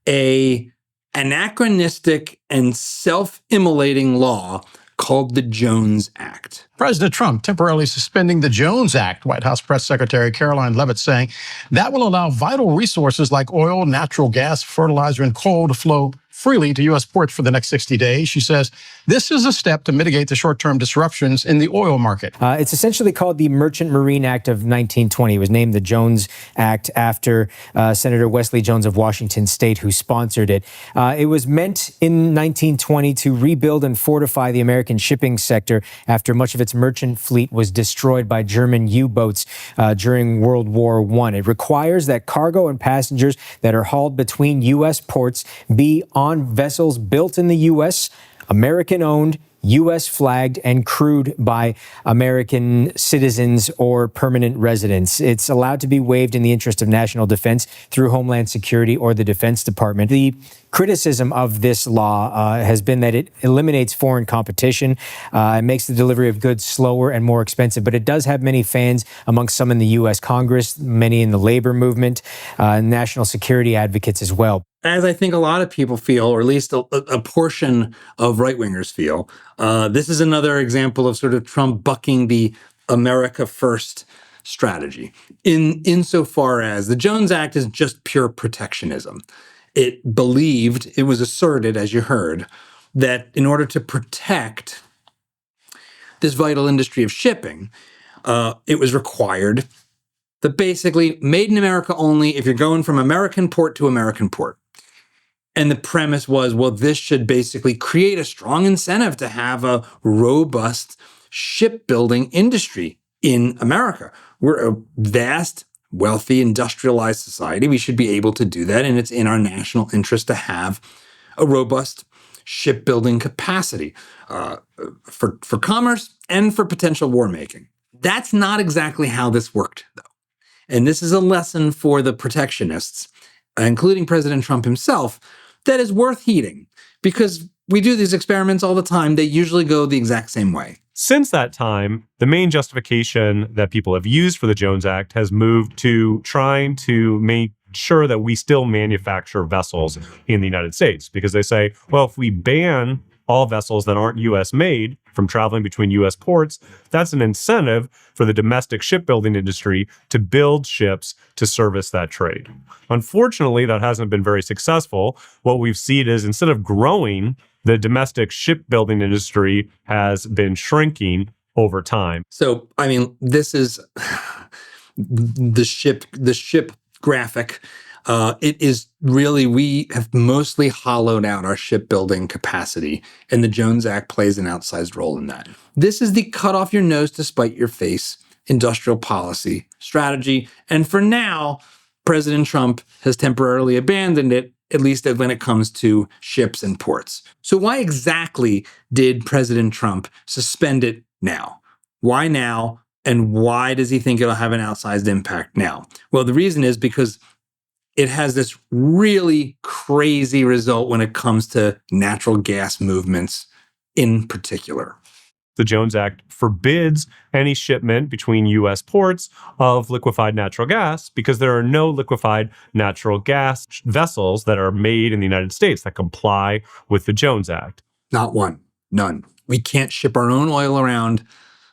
Speaker 2: a anachronistic and self-immolating law called the Jones Act.
Speaker 11: President Trump temporarily suspending the Jones Act, White House Press Secretary Caroline Leavitt saying that will allow vital resources like oil, natural gas, fertilizer, and coal to flow freely to U.S. ports for the next 60 days. She says this is a step to mitigate the short-term disruptions in the oil market.
Speaker 12: It's essentially called the Merchant Marine Act of 1920. It was named the Jones Act after Senator Wesley Jones of Washington State, who sponsored it. It was meant in 1920 to rebuild and fortify the American shipping sector after much of its merchant fleet was destroyed by German U-boats during World War I. It requires that cargo and passengers that are hauled between U.S. ports be on vessels built in the U.S., American-owned, U.S. flagged, and crewed by American citizens or permanent residents. It's allowed to be waived in the interest of national defense through Homeland Security or the Defense Department. The criticism of this law has been that it eliminates foreign competition. It makes the delivery of goods slower and more expensive, but it does have many fans amongst some in the U.S. Congress, many in the labor movement, national security advocates as well.
Speaker 2: As I think a lot of people feel, or at least a portion of right-wingers feel, this is another example of sort of Trump bucking the America First strategy. Insofar as the Jones Act is just pure protectionism. It was asserted, as you heard, that in order to protect this vital industry of shipping, it was required that basically made in America only if you're going from American port to American port. And the premise was, well, this should basically create a strong incentive to have a robust shipbuilding industry in America. We're a vast, wealthy, industrialized society. We should be able to do that. And it's in our national interest to have a robust shipbuilding capacity for commerce and for potential war making. That's not exactly how this worked, though. And this is a lesson for the protectionists, including President Trump himself, that is worth heeding, because we do these experiments all the time. They usually go the exact same way.
Speaker 13: Since that time, the main justification that people have used for the Jones Act has moved to trying to make sure that we still manufacture vessels in the United States, because they say, well, if we ban all vessels that aren't U.S. made from traveling between U.S. ports, that's an incentive for the domestic shipbuilding industry to build ships to service that trade. Unfortunately, that hasn't been very successful. What we've seen is instead of growing, the domestic shipbuilding industry has been shrinking over time.
Speaker 2: So, I mean, this is the ship graphic. It is really, we have mostly hollowed out our shipbuilding capacity, and the Jones Act plays an outsized role in that. This is the cut off your nose to spite your face industrial policy strategy. And for now, President Trump has temporarily abandoned it, at least when it comes to ships and ports. So why exactly did President Trump suspend it now? Why now? And why does he think it'll have an outsized impact now? Well, the reason is because it has this really crazy result when it comes to natural gas movements in particular.
Speaker 13: The Jones Act forbids any shipment between U.S. ports of liquefied natural gas because there are no liquefied natural gas vessels that are made in the United States that comply with the Jones Act.
Speaker 2: Not one, none. We can't ship our own oil around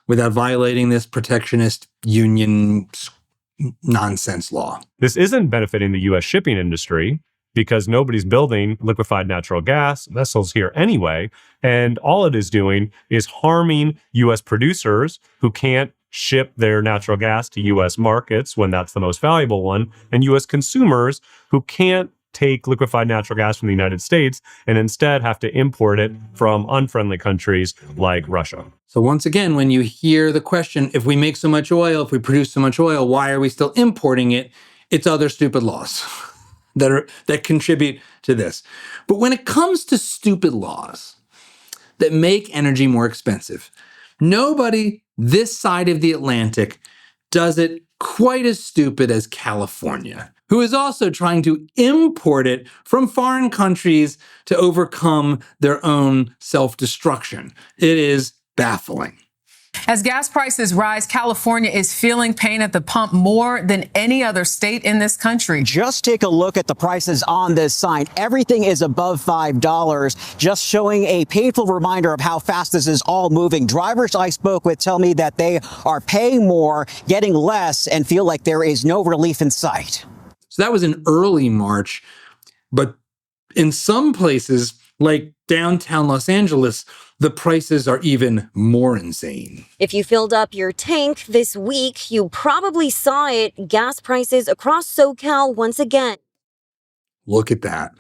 Speaker 2: without violating this protectionist union nonsense law.
Speaker 13: This isn't benefiting the U.S. shipping industry because nobody's building liquefied natural gas vessels here anyway. And all it is doing is harming U.S. producers who can't ship their natural gas to U.S. markets when that's the most valuable one, and U.S. consumers who can't take liquefied natural gas from the United States and instead have to import it from unfriendly countries like Russia.
Speaker 2: So once again, when you hear the question, if we make so much oil, if we produce so much oil, why are we still importing it? It's other stupid laws that contribute to this. But when it comes to stupid laws that make energy more expensive, nobody this side of the Atlantic does it quite as stupid as California, who is also trying to import it from foreign countries to overcome their own self-destruction. It is baffling.
Speaker 14: As gas prices rise, California is feeling pain at the pump more than any other state in this country.
Speaker 15: Just take a look at the prices on this sign. Everything is above $5, just showing a painful reminder of how fast this is all moving. Drivers I spoke with tell me that they are paying more, getting less, and feel like there is no relief in sight.
Speaker 2: So that was in early March, but in some places, like downtown Los Angeles, the prices are even more insane.
Speaker 16: If you filled up your tank this week, you probably saw it. Gas prices across SoCal once again.
Speaker 2: Look at that.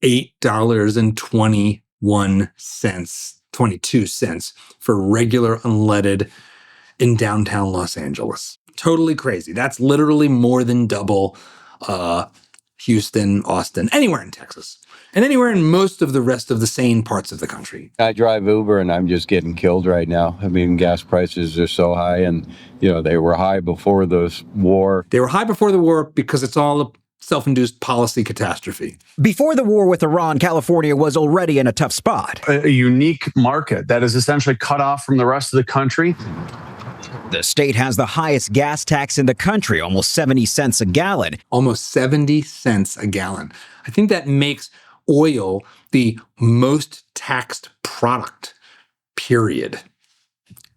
Speaker 2: $8.22 for regular unleaded in downtown Los Angeles. Totally crazy. That's literally more than double Houston, Austin, anywhere in Texas, and anywhere in most of the rest of the sane parts of the country.
Speaker 17: I drive Uber and I'm just getting killed right now. I mean, gas prices are so high, and, you know, they were high before this war.
Speaker 2: They were high before the war because it's all a self-induced policy catastrophe.
Speaker 15: Before the war with Iran, California was already in a tough spot.
Speaker 18: A unique market that is essentially cut off from the rest of the country.
Speaker 15: The state has the highest gas tax in the country, almost 70 cents a gallon.
Speaker 2: Almost 70 cents a gallon. I think that makes oil the most taxed product, period.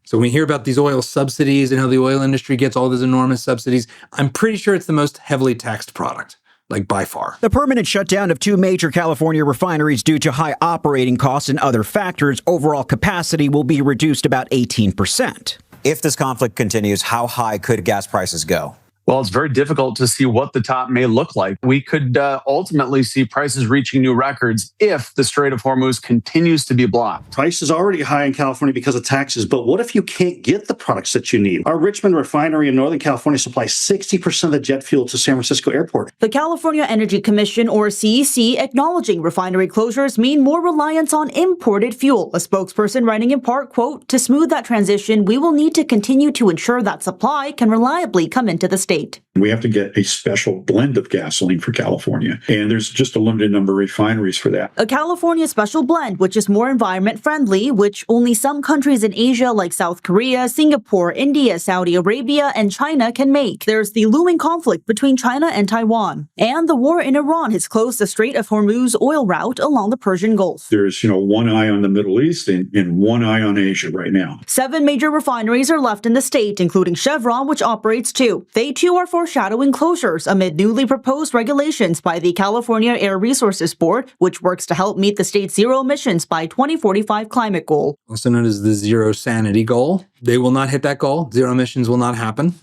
Speaker 2: So when we hear about these oil subsidies and how the oil industry gets all these enormous subsidies, I'm pretty sure it's the most heavily taxed product, like by far.
Speaker 15: The permanent shutdown of 2 major California refineries due to high operating costs and other factors, overall capacity will be reduced about 18%.
Speaker 19: If this conflict continues, how high could gas prices go?
Speaker 18: Well, it's very difficult to see what the top may look like. We could ultimately see prices reaching new records if the Strait of Hormuz continues to be blocked.
Speaker 27: Price is already high in California because of taxes, but what if you can't get the products that you need? Our Richmond refinery in Northern California supplies 60% of the jet fuel to San Francisco Airport.
Speaker 28: The California Energy Commission, or CEC, acknowledging refinery closures mean more reliance on imported fuel. A spokesperson writing in part, quote, "To smooth that transition, we will need to continue to ensure that supply can reliably come into the state."
Speaker 29: We have to get a special blend of gasoline for California, and there's just a limited number of refineries for that.
Speaker 28: A California special blend, which is more environment friendly, which only some countries in Asia like South Korea, Singapore, India, Saudi Arabia, and China can make. There's the looming conflict between China and Taiwan. And the war in Iran has closed the Strait of Hormuz oil route along the Persian Gulf.
Speaker 29: There's, one eye on the Middle East and one eye on Asia right now.
Speaker 28: 7 major refineries are left in the state, including Chevron, which operates 2. They too are foreshadowing closures amid newly proposed regulations by the California Air Resources Board, which works to help meet the state's zero emissions by 2045 climate goal.
Speaker 2: Also known as the zero sanity goal. They will not hit that goal. Zero emissions will not happen.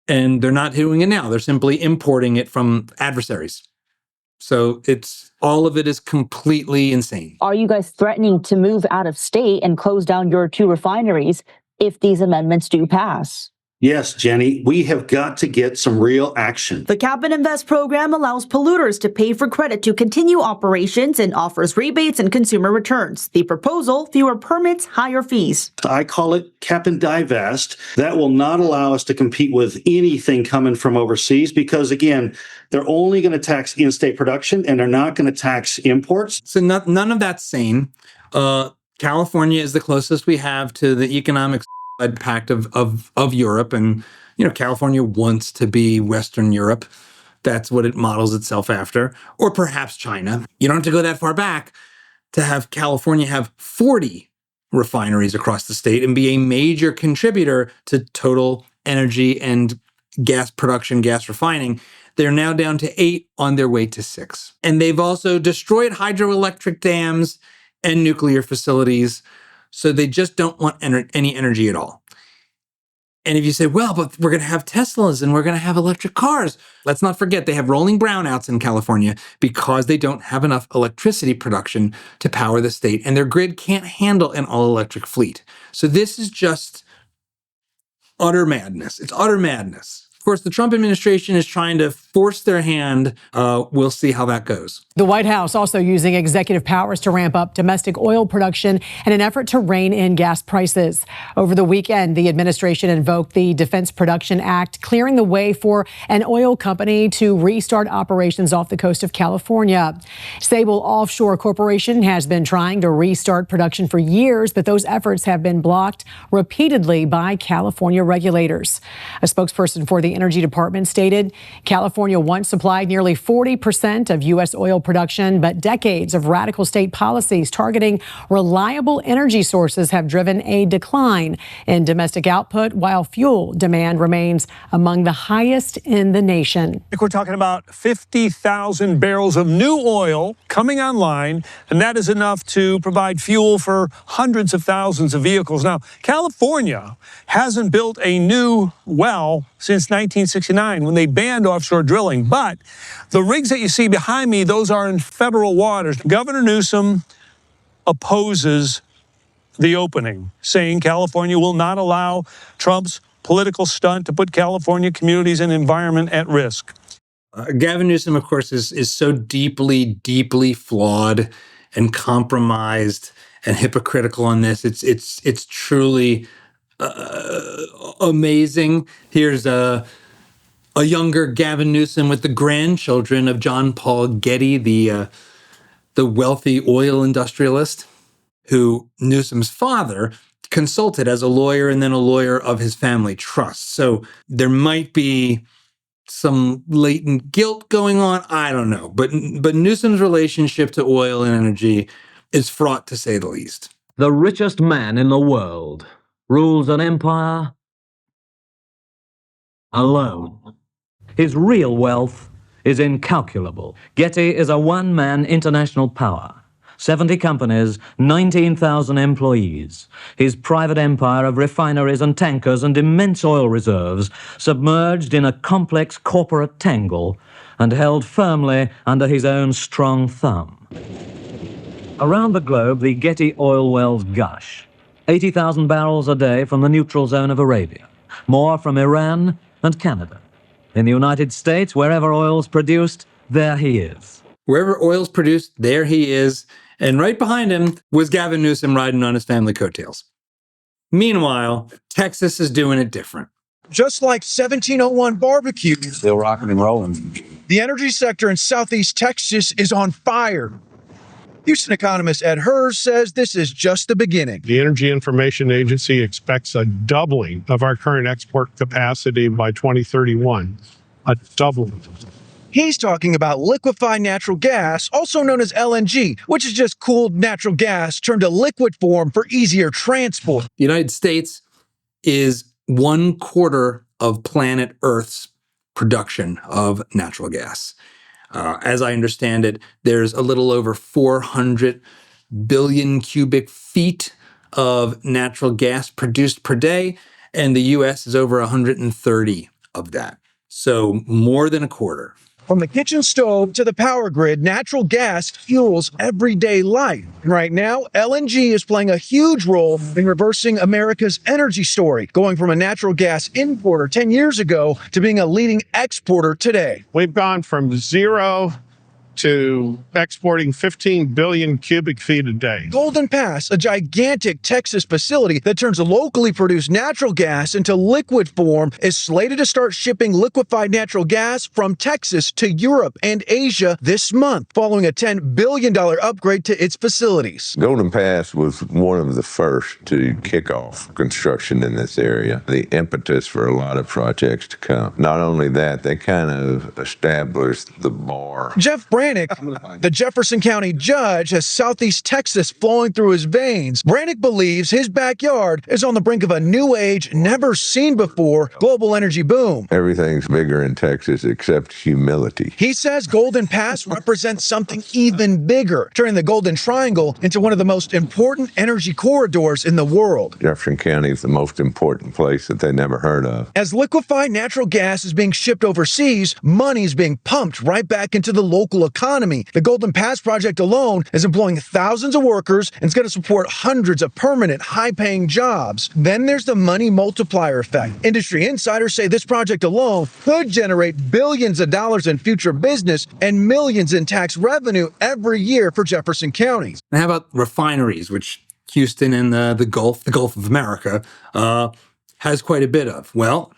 Speaker 2: And they're not doing it now. They're simply importing it from adversaries. So all of it is completely insane.
Speaker 28: Are you guys threatening to move out of state and close down your 2 refineries if these amendments do pass?
Speaker 27: Yes, Jenny, we have got to get some real action.
Speaker 28: The Cap and Invest program allows polluters to pay for credit to continue operations and offers rebates and consumer returns. The proposal, fewer permits, higher fees.
Speaker 27: I call it Cap and Divest. That will not allow us to compete with anything coming from overseas because, again, they're only going to tax in-state production and they're not going to tax imports.
Speaker 2: So none of that's sane. California is the closest we have to the economic pact of Europe, and California wants to be Western Europe. That's what it models itself after, or perhaps China. You don't have to go that far back to have California have 40 refineries across the state and be a major contributor to total energy and gas production, gas refining. They're now down to 8 on their way to 6. And they've also destroyed hydroelectric dams and nuclear facilities. So they just don't want any energy at all. And if you say, well, but we're going to have Teslas and we're going to have electric cars. Let's not forget they have rolling brownouts in California because they don't have enough electricity production to power the state. And their grid can't handle an all-electric fleet. So this is just utter madness. It's utter madness. Of course, the Trump administration is trying to force their hand. We'll see how that goes.
Speaker 3: The White House also using executive powers to ramp up domestic oil production in an effort to rein in gas prices. Over the weekend, the administration invoked the Defense Production Act, clearing the way for an oil company to restart operations off the coast of California. Sable Offshore Corporation has been trying to restart production for years, but those efforts have been blocked repeatedly by California regulators. A spokesperson for the Energy Department stated California once supplied nearly 40% of U.S. oil production, but decades of radical state policies targeting reliable energy sources have driven a decline in domestic output, while fuel demand remains among the highest in the nation.
Speaker 4: I think we're talking about 50,000 barrels of new oil coming online, and that is enough to provide fuel for hundreds of thousands of vehicles. Now, California hasn't built a new well since 1969 when they banned offshore drilling. But the rigs that you see behind me, those are in federal waters. Governor Newsom opposes the opening, saying California will not allow Trump's political stunt to put California communities and environment at risk.
Speaker 2: Gavin Newsom, of course, is so deeply, deeply flawed and compromised and hypocritical on this. It's truly amazing. Here's a younger Gavin Newsom with the grandchildren of John Paul Getty, the wealthy oil industrialist, who Newsom's father consulted as a lawyer and then a lawyer of his family trust. So there might be some latent guilt going on. I don't know. But Newsom's relationship to oil and energy is fraught, to say the least.
Speaker 5: The richest man in the world rules an empire alone. His real wealth is incalculable. Getty is a one-man international power. 70 companies, 19,000 employees. His private empire of refineries and tankers and immense oil reserves submerged in a complex corporate tangle and held firmly under his own strong thumb. Around the globe, the Getty oil wells gush. 80,000 barrels a day from the neutral zone of Arabia. More from Iran and Canada. In the United States, wherever oil's produced, there he is.
Speaker 2: Wherever oil's produced, there he is. And right behind him was Gavin Newsom riding on his family coattails. Meanwhile, Texas is doing it different.
Speaker 20: Just like 1701 barbecue,
Speaker 17: Still rocking and rolling.
Speaker 20: the energy sector in Southeast Texas is on fire. Houston economist Ed Hers says this is just the beginning.
Speaker 21: The Energy Information Agency expects a doubling of our current export capacity by 2031. A doubling.
Speaker 20: He's talking about liquefied natural gas, also known as LNG, which is just cooled natural gas turned to liquid form for easier transport.
Speaker 2: The United States is 1/4 of planet Earth's production of natural gas. As I understand it, there's a little over 400 billion cubic feet of natural gas produced per day, and the U.S. is over 130 of that. So more than a quarter.
Speaker 20: From the kitchen stove to the power grid, natural gas fuels everyday life. And right now, LNG is playing a huge role in reversing America's energy story, going from a natural gas importer 10 years ago to being a leading exporter today.
Speaker 21: We've gone from zero to exporting 15 billion cubic feet a day.
Speaker 20: Golden Pass, a gigantic Texas facility that turns locally produced natural gas into liquid form, is slated to start shipping liquefied natural gas from Texas to Europe and Asia this month, following a $10 billion upgrade to its facilities.
Speaker 22: Golden Pass was one of the first to kick off construction in this area, the impetus for a lot of projects to come. Not only that, they kind of established the bar.
Speaker 20: Jeff Brannick, the Jefferson County judge, has Southeast Texas flowing through his veins. Brannick believes his backyard is on the brink of a new age, never seen before, global energy boom.
Speaker 22: Everything's bigger in Texas except humility.
Speaker 20: He says Golden Pass represents something even bigger, turning the Golden Triangle into one of the most important energy corridors in the world.
Speaker 22: Jefferson County is the most important place that they never heard of.
Speaker 20: As liquefied natural gas is being shipped overseas, money is being pumped right back into the local economy. The Golden Pass project alone is employing thousands of workers and it's going to support hundreds of permanent, high-paying jobs. Then there's the money multiplier effect. Industry insiders say this project alone could generate billions of dollars in future business and millions in tax revenue every year for Jefferson County.
Speaker 2: And how about refineries, which Houston and the Gulf of America, has quite a bit of? Well,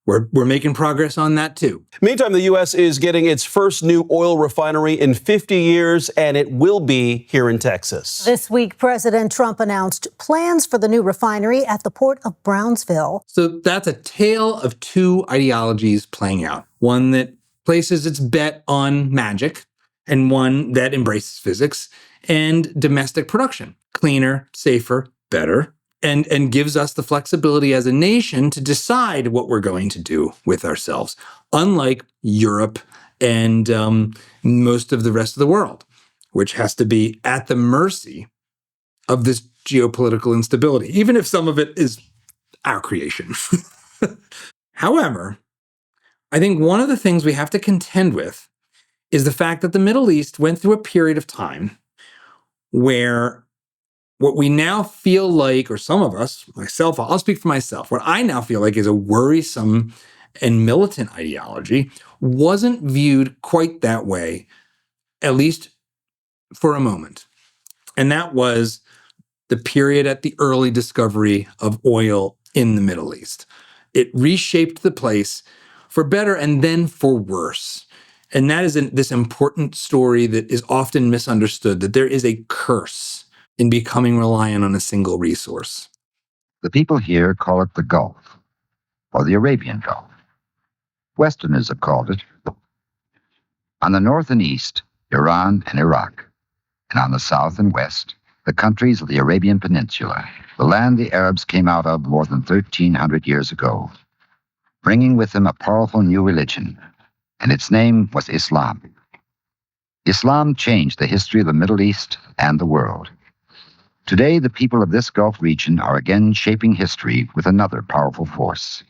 Speaker 2: we're making progress on that too.
Speaker 1: Meantime, the U.S. is getting its first new oil refinery in 50 years, and it will be here in Texas.
Speaker 6: This week, President Trump announced plans for the new refinery at the port of Brownsville.
Speaker 2: So that's a tale of two ideologies playing out. One that places its bet on magic, and one that embraces physics and domestic production. Cleaner, safer, better. And gives us the flexibility as a nation to decide what we're going to do with ourselves, unlike Europe and most of the rest of the world, which has to be at the mercy of this geopolitical instability, even if some of it is our creation. However, I think one of the things we have to contend with is the fact that the Middle East went through a period of time where what we now feel like, or some of us, myself, I'll speak for myself, what I now feel like is a worrisome and militant ideology wasn't viewed quite that way, at least for a moment. And that was the period at the early discovery of oil in the Middle East. It reshaped the place for better and then for worse. And that is this important story that is often misunderstood, that there is a curse in becoming reliant on a single resource.
Speaker 7: The people here call it the Gulf, or the Arabian Gulf. Westerners have called it. On the north and east, Iran and Iraq, and on the south and west, the countries of the Arabian Peninsula, the land the Arabs came out of more than 1,300 years ago, bringing with them a powerful new religion, and its name was Islam. Islam changed the history of the Middle East and the world. Today, the people of this Gulf region are again shaping history with another powerful force,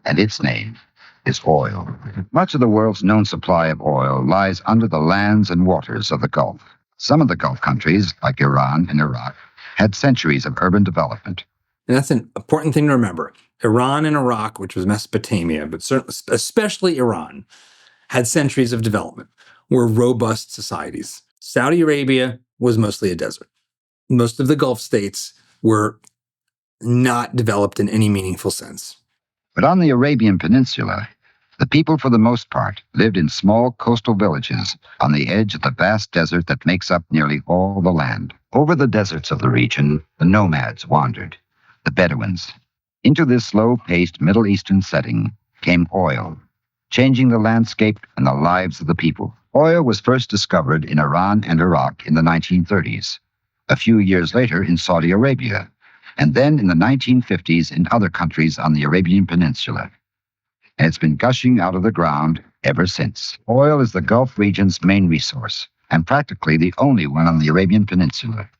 Speaker 7: and its name is oil. Much of the world's known supply of oil lies under the lands and waters of the Gulf. Some of the Gulf countries, like Iran and Iraq, had centuries of urban development.
Speaker 2: And that's an important thing to remember. Iran and Iraq, which was Mesopotamia, but certainly, especially Iran, had centuries of development, were robust societies. Saudi Arabia was mostly a desert. Most of the Gulf states were not developed in any meaningful sense.
Speaker 7: But on the Arabian Peninsula, the people, for the most part, lived in small coastal villages on the edge of the vast desert that makes up nearly all the land. Over the deserts of the region, the nomads wandered, the Bedouins. Into this slow-paced Middle Eastern setting came oil, changing the landscape and the lives of the people. Oil was first discovered in Iran and Iraq in the 1930s. A few years later in Saudi Arabia, and then in the 1950s in other countries on the Arabian Peninsula. And it's been gushing out of the ground ever since. Oil is the Gulf region's main resource, and practically the only one on the Arabian Peninsula.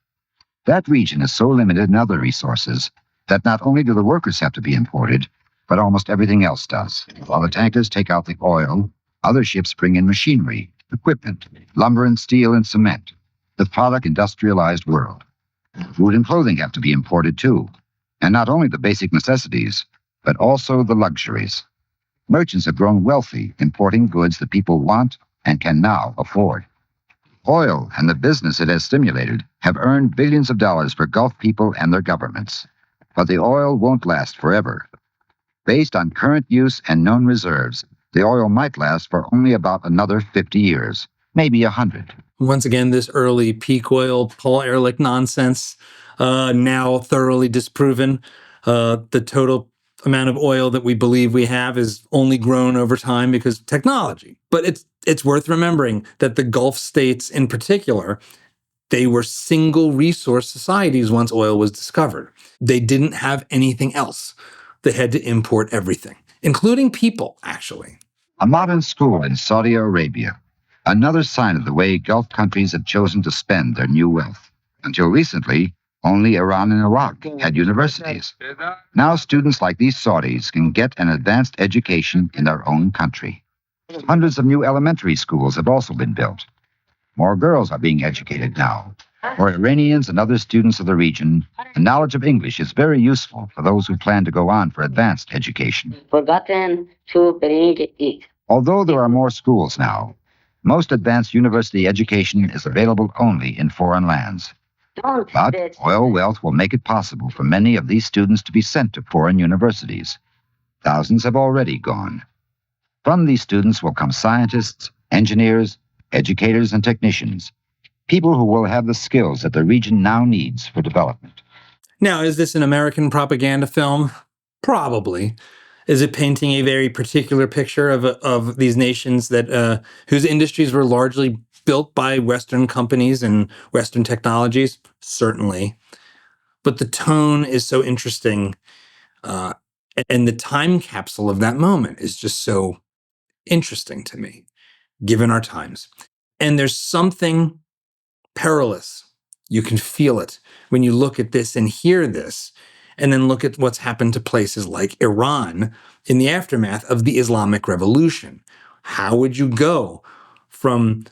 Speaker 7: That region is so limited in other resources that not only do the workers have to be imported, but almost everything else does. While the tankers take out the oil, other ships bring in machinery, equipment, lumber and steel and cement. The product industrialized world. Food and clothing have to be imported too, and not only the basic necessities, but also the luxuries. Merchants have grown wealthy importing goods that people want and can now afford. Oil and the business it has stimulated have earned billions of dollars for Gulf people and their governments. But the oil won't last forever. Based on current use and known reserves, the oil might last for only about another 50 years, maybe 100.
Speaker 2: Once again, this early peak oil, Paul Ehrlich nonsense, now thoroughly disproven. The total amount of oil that we believe we have is only grown over time because of technology. But it's worth remembering that the Gulf states in particular, they were single resource societies once oil was discovered. They didn't have anything else. They had to import everything, including people, actually.
Speaker 7: A modern school in Saudi Arabia, another sign of the way Gulf countries have chosen to spend their new wealth. Until recently, only Iran and Iraq had universities. Now students like these Saudis can get an advanced education in their own country. Hundreds of new elementary schools have also been built. More girls are being educated now. For Iranians and other students of the region, the knowledge of English is very useful for those who plan to go on for advanced education.
Speaker 8: Forgotten to bring it.
Speaker 7: Although there are more schools now, most advanced university education is available only in foreign lands. But oil wealth will make it possible for many of these students to be sent to foreign universities. Thousands have already gone. From these students will come scientists, engineers, educators, and technicians, people who will have the skills that the region now needs for development.
Speaker 2: Now, is this an American propaganda film? Probably. Is it painting a very particular picture of these nations that whose industries were largely built by Western companies and Western technologies? Certainly. But the tone is so interesting, and the time capsule of that moment is just so interesting to me, given our times. And there's something perilous. You can feel it when you look at this and hear this, and then look at what's happened to places like Iran in the aftermath of the Islamic Revolution. How would you go from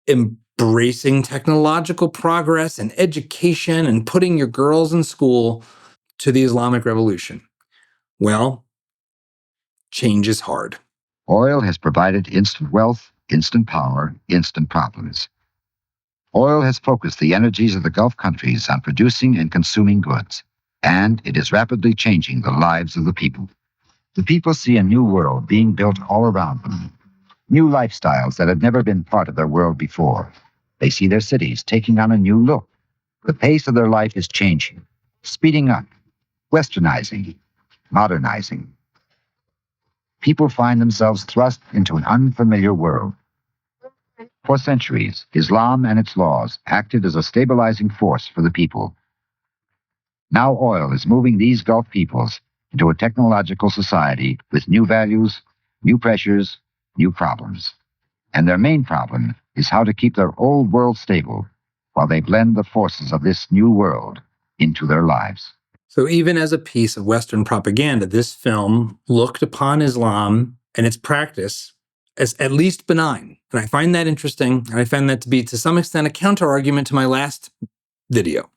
Speaker 2: embracing technological progress and education and putting your girls in school to the Islamic Revolution? Well, change is hard.
Speaker 7: Oil has provided instant wealth, instant power, instant problems. Oil has focused the energies of the Gulf countries on producing and consuming goods, and it is rapidly changing the lives of the people. The people see a new world being built all around them, new lifestyles that had never been part of their world before. They see their cities taking on a new look. The pace of their life is changing, speeding up, westernizing, modernizing. People find themselves thrust into an unfamiliar world. For centuries, Islam and its laws acted as a stabilizing force for the people. Now oil is moving these Gulf peoples into a technological society with new values, new pressures, new problems. And their main problem is how to keep their old world stable while they blend the forces of this new world into their lives.
Speaker 2: So even as a piece of Western propaganda, this film looked upon Islam and its practice as at least benign. And I find that interesting. And I find that to be, to some extent, a counter-argument to my last video,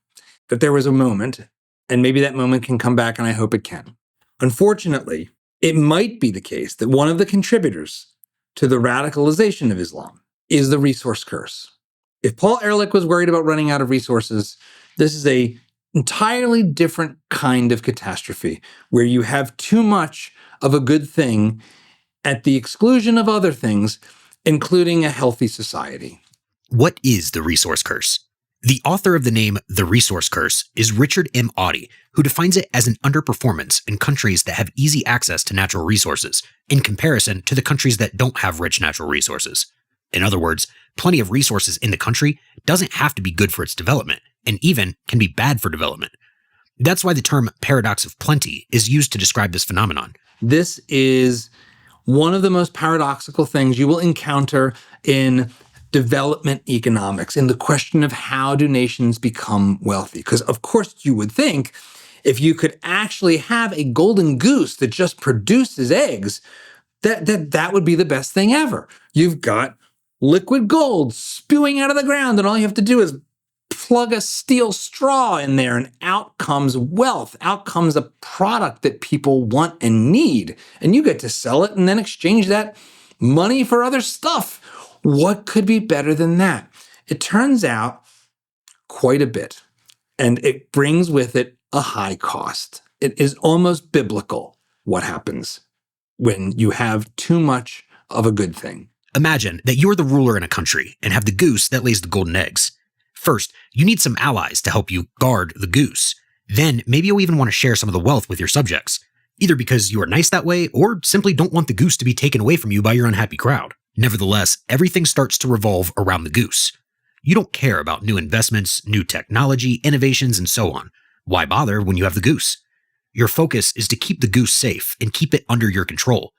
Speaker 2: that there was a moment, and maybe that moment can come back, and I hope it can. Unfortunately, it might be the case that one of the contributors to the radicalization of Islam is the resource curse. If Paul Ehrlich was worried about running out of resources, this is a entirely different kind of catastrophe where you have too much of a good thing at the exclusion of other things, including a healthy society.
Speaker 9: What is the resource curse? The author of the name The Resource Curse is Richard M. Audie, who defines it as an underperformance in countries that have easy access to natural resources in comparison to the countries that don't have rich natural resources. In other words, plenty of resources in the country doesn't have to be good for its development, and even can be bad for development. That's why the term paradox of plenty is used to describe this phenomenon.
Speaker 2: This is one of the most paradoxical things you will encounter in development economics, in the question of how do nations become wealthy. Because of course you would think if you could actually have a golden goose that just produces eggs, that would be the best thing ever. You've got liquid gold spewing out of the ground, and all you have to do is plug a steel straw in there, and out comes wealth. Out comes a product that people want and need. And you get to sell it and then exchange that money for other stuff. What could be better than that? It turns out quite a bit. And it brings with it a high cost. It is almost biblical what happens when you have too much of a good thing.
Speaker 9: Imagine that you're the ruler in a country and have the goose that lays the golden eggs. First, you need some allies to help you guard the goose. Then, maybe you'll even want to share some of the wealth with your subjects. either because you are nice that way or simply don't want the goose to be taken away from you by your unhappy crowd. Nevertheless, everything starts to revolve around the goose. You don't care about new investments, new technology, innovations, and so on. Why bother when you have the goose? Your focus is to keep the goose safe and keep it under your control.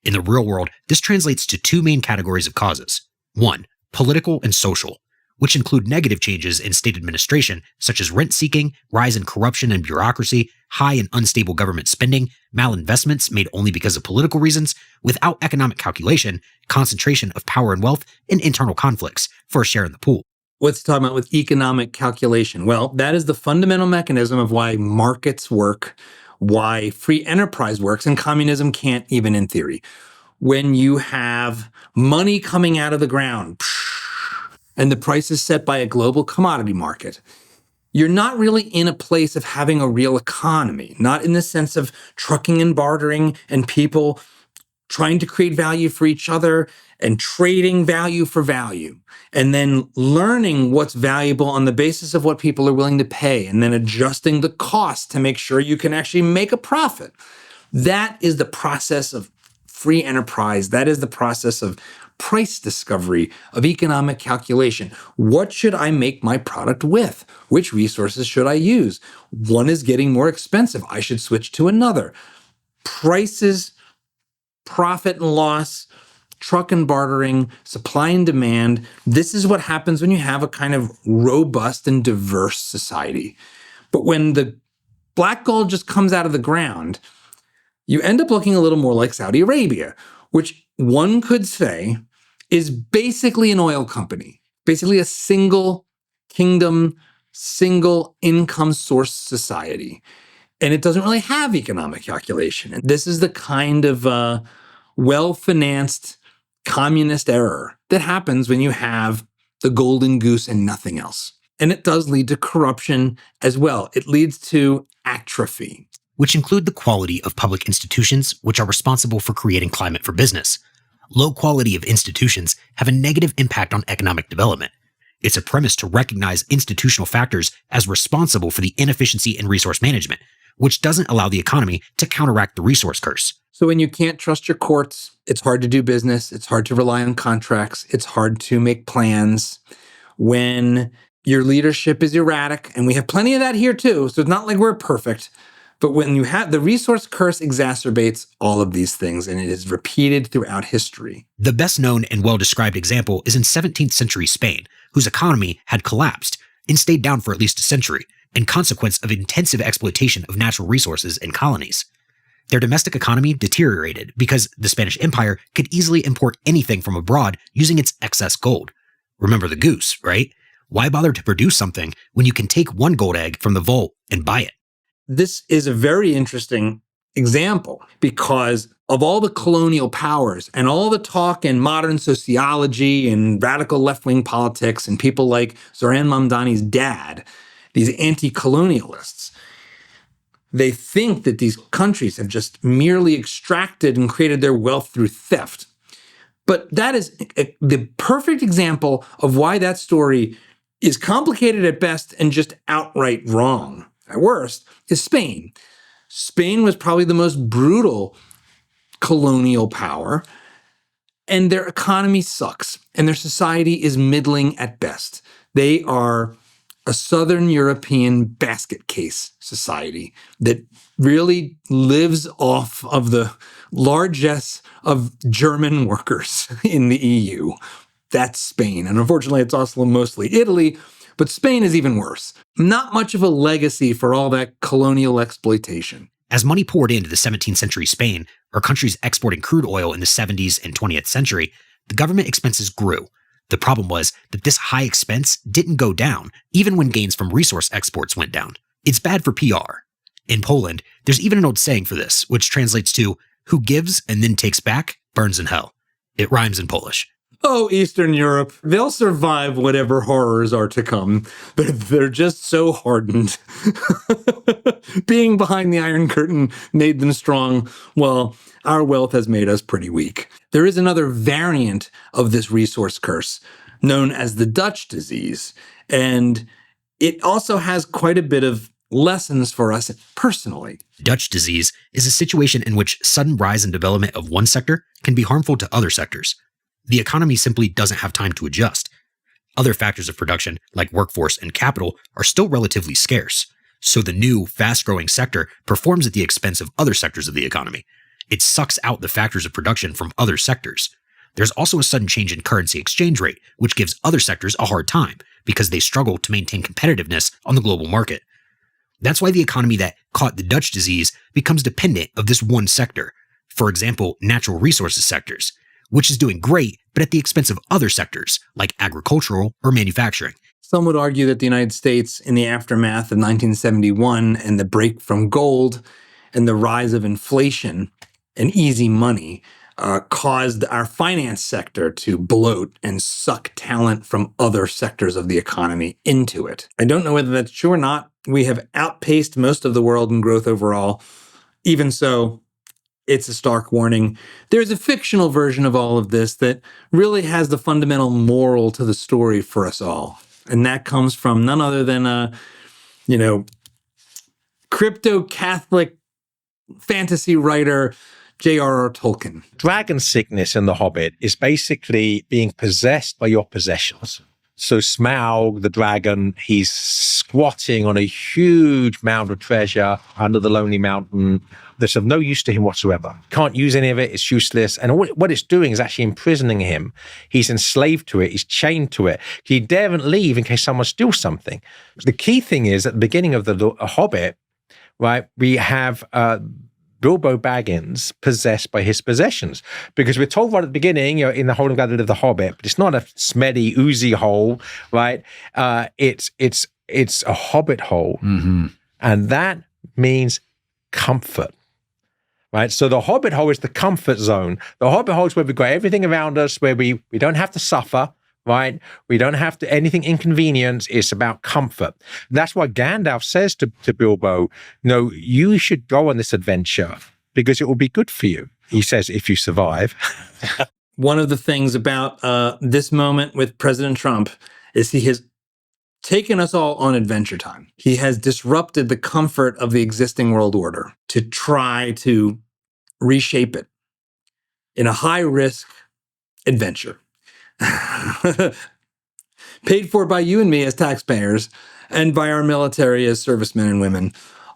Speaker 9: In the real world, this translates to two main categories of causes. One, political and social, which include negative changes in state administration, such as rent-seeking, rise in corruption and bureaucracy, high and unstable government spending, malinvestments made only because of political reasons, without economic calculation, concentration of power and wealth, and internal conflicts for a share in the pool.
Speaker 2: What's talking about with economic calculation? Well, that is the fundamental mechanism of why markets work, why free enterprise works, and communism can't even in theory. When you have money coming out of the ground, and the price is set by a global commodity market, you're not really in a place of having a real economy, not in the sense of trucking and bartering and people trying to create value for each other and trading value for value, and then learning what's valuable on the basis of what people are willing to pay, and then adjusting the cost to make sure you can actually make a profit. That is the process of free enterprise. That is the process of price discovery, of economic calculation. What should I make my product with? Which resources should I use? One is getting more expensive. I should switch to another. Prices, profit and loss, truck and bartering, supply and demand. This is what happens when you have a kind of robust and diverse society. But when the black gold just comes out of the ground, you end up looking a little more like Saudi Arabia, which one could say is basically an oil company, basically a single kingdom, single income source society. And it doesn't really have economic calculation. And this is the kind of well-financed communist error that happens when you have the golden goose and nothing else. And it does lead to corruption as well. It leads to atrophy,
Speaker 9: which include the quality of public institutions, which are responsible for creating climate for business. Low quality of institutions have a negative impact on economic development. It's a premise to recognize institutional factors as responsible for the inefficiency in resource management, which doesn't allow the economy to counteract the resource curse.
Speaker 2: So when you can't trust your courts, it's hard to do business, it's hard to rely on contracts, it's hard to make plans. When your leadership is erratic, and we have plenty of that here too, so it's not like we're perfect, but when you have the resource curse exacerbates all of these things, and it is repeated throughout history.
Speaker 9: The best known and well-described example is in 17th century Spain, whose economy had collapsed and stayed down for at least a century, in consequence of intensive exploitation of natural resources in colonies. Their domestic economy deteriorated because the Spanish Empire could easily import anything from abroad using its excess gold. Remember the goose, right? Why bother to produce something when you can take one gold egg from the vault and buy it?
Speaker 2: This is a very interesting example because of all the colonial powers and all the talk in modern sociology and radical left-wing politics and people like Zoran Mamdani's dad, these anti-colonialists. They think that these countries have just merely extracted and created their wealth through theft. But that is the perfect example of why that story is complicated at best and just outright wrong. At worst, is Spain. Spain was probably the most brutal colonial power, and their economy sucks, and their society is middling at best. They are a Southern European basket case society that really lives off of the largesse of German workers in the EU. That's Spain. And unfortunately, it's also mostly Italy, but Spain is even worse. Not much of a legacy for all that colonial exploitation.
Speaker 9: As money poured into the 17th century Spain, or countries exporting crude oil in the 70s and 20th century, the government expenses grew. The problem was that this high expense didn't go down, even when gains from resource exports went down. It's bad for PR. In Poland, there's even an old saying for this, which translates to, who gives and then takes back, burns in hell. It rhymes in Polish.
Speaker 2: Oh, Eastern Europe, they'll survive whatever horrors are to come. They're just so hardened. Being behind the Iron Curtain made them strong. Well, our wealth has made us pretty weak. There is another variant of this resource curse known as the Dutch disease. And it also has quite a bit of lessons for us personally.
Speaker 9: Dutch disease is a situation in which sudden rise and development of one sector can be harmful to other sectors. The economy simply doesn't have time to adjust. Other factors of production, like workforce and capital, are still relatively scarce. So the new, fast-growing sector performs at the expense of other sectors of the economy. It sucks out the factors of production from other sectors. There's also a sudden change in currency exchange rate, which gives other sectors a hard time because they struggle to maintain competitiveness on the global market. That's why the economy that caught the Dutch disease becomes dependent of this one sector. For example, natural resources sectors, which is doing great, but at the expense of other sectors, like agricultural or manufacturing.
Speaker 2: Some would argue that the United States, in the aftermath of 1971 and the break from gold and the rise of inflation and easy money, caused our finance sector to bloat and suck talent from other sectors of the economy into it. I don't know whether that's true or not. We have outpaced most of the world in growth overall. Even so, it's a stark warning. There's a fictional version of all of this that really has the fundamental moral to the story for us all. And that comes from none other than crypto-Catholic fantasy writer J.R.R. Tolkien.
Speaker 10: Dragon sickness in The Hobbit is basically being possessed by your possessions. So Smaug, the dragon, he's squatting on a huge mound of treasure under the Lonely Mountain that's of no use to him whatsoever. Can't use any of it, it's useless. And what it's doing is actually imprisoning him. He's enslaved to it, he's chained to it. He daren't leave in case someone steals something. The key thing is, at the beginning of The Hobbit, right, we have Bilbo Baggins possessed by his possessions, because we're told right at the beginning, in the hole of the Hobbit, but it's not a smelly, oozy hole, right? It's a Hobbit hole, and that means comfort, right? So the Hobbit hole is the comfort zone. The Hobbit hole is where we've got everything around us, where we don't have to suffer. Right? We don't have to anything inconvenience. It's about comfort. That's why Gandalf says to Bilbo, no, you should go on this adventure because it will be good for you. He says, if you survive.
Speaker 2: One of the things about this moment with President Trump is he has taken us all on adventure time. He has disrupted the comfort of the existing world order to try to reshape it in a high-risk adventure. Paid for by you and me as taxpayers and by our military as servicemen and women.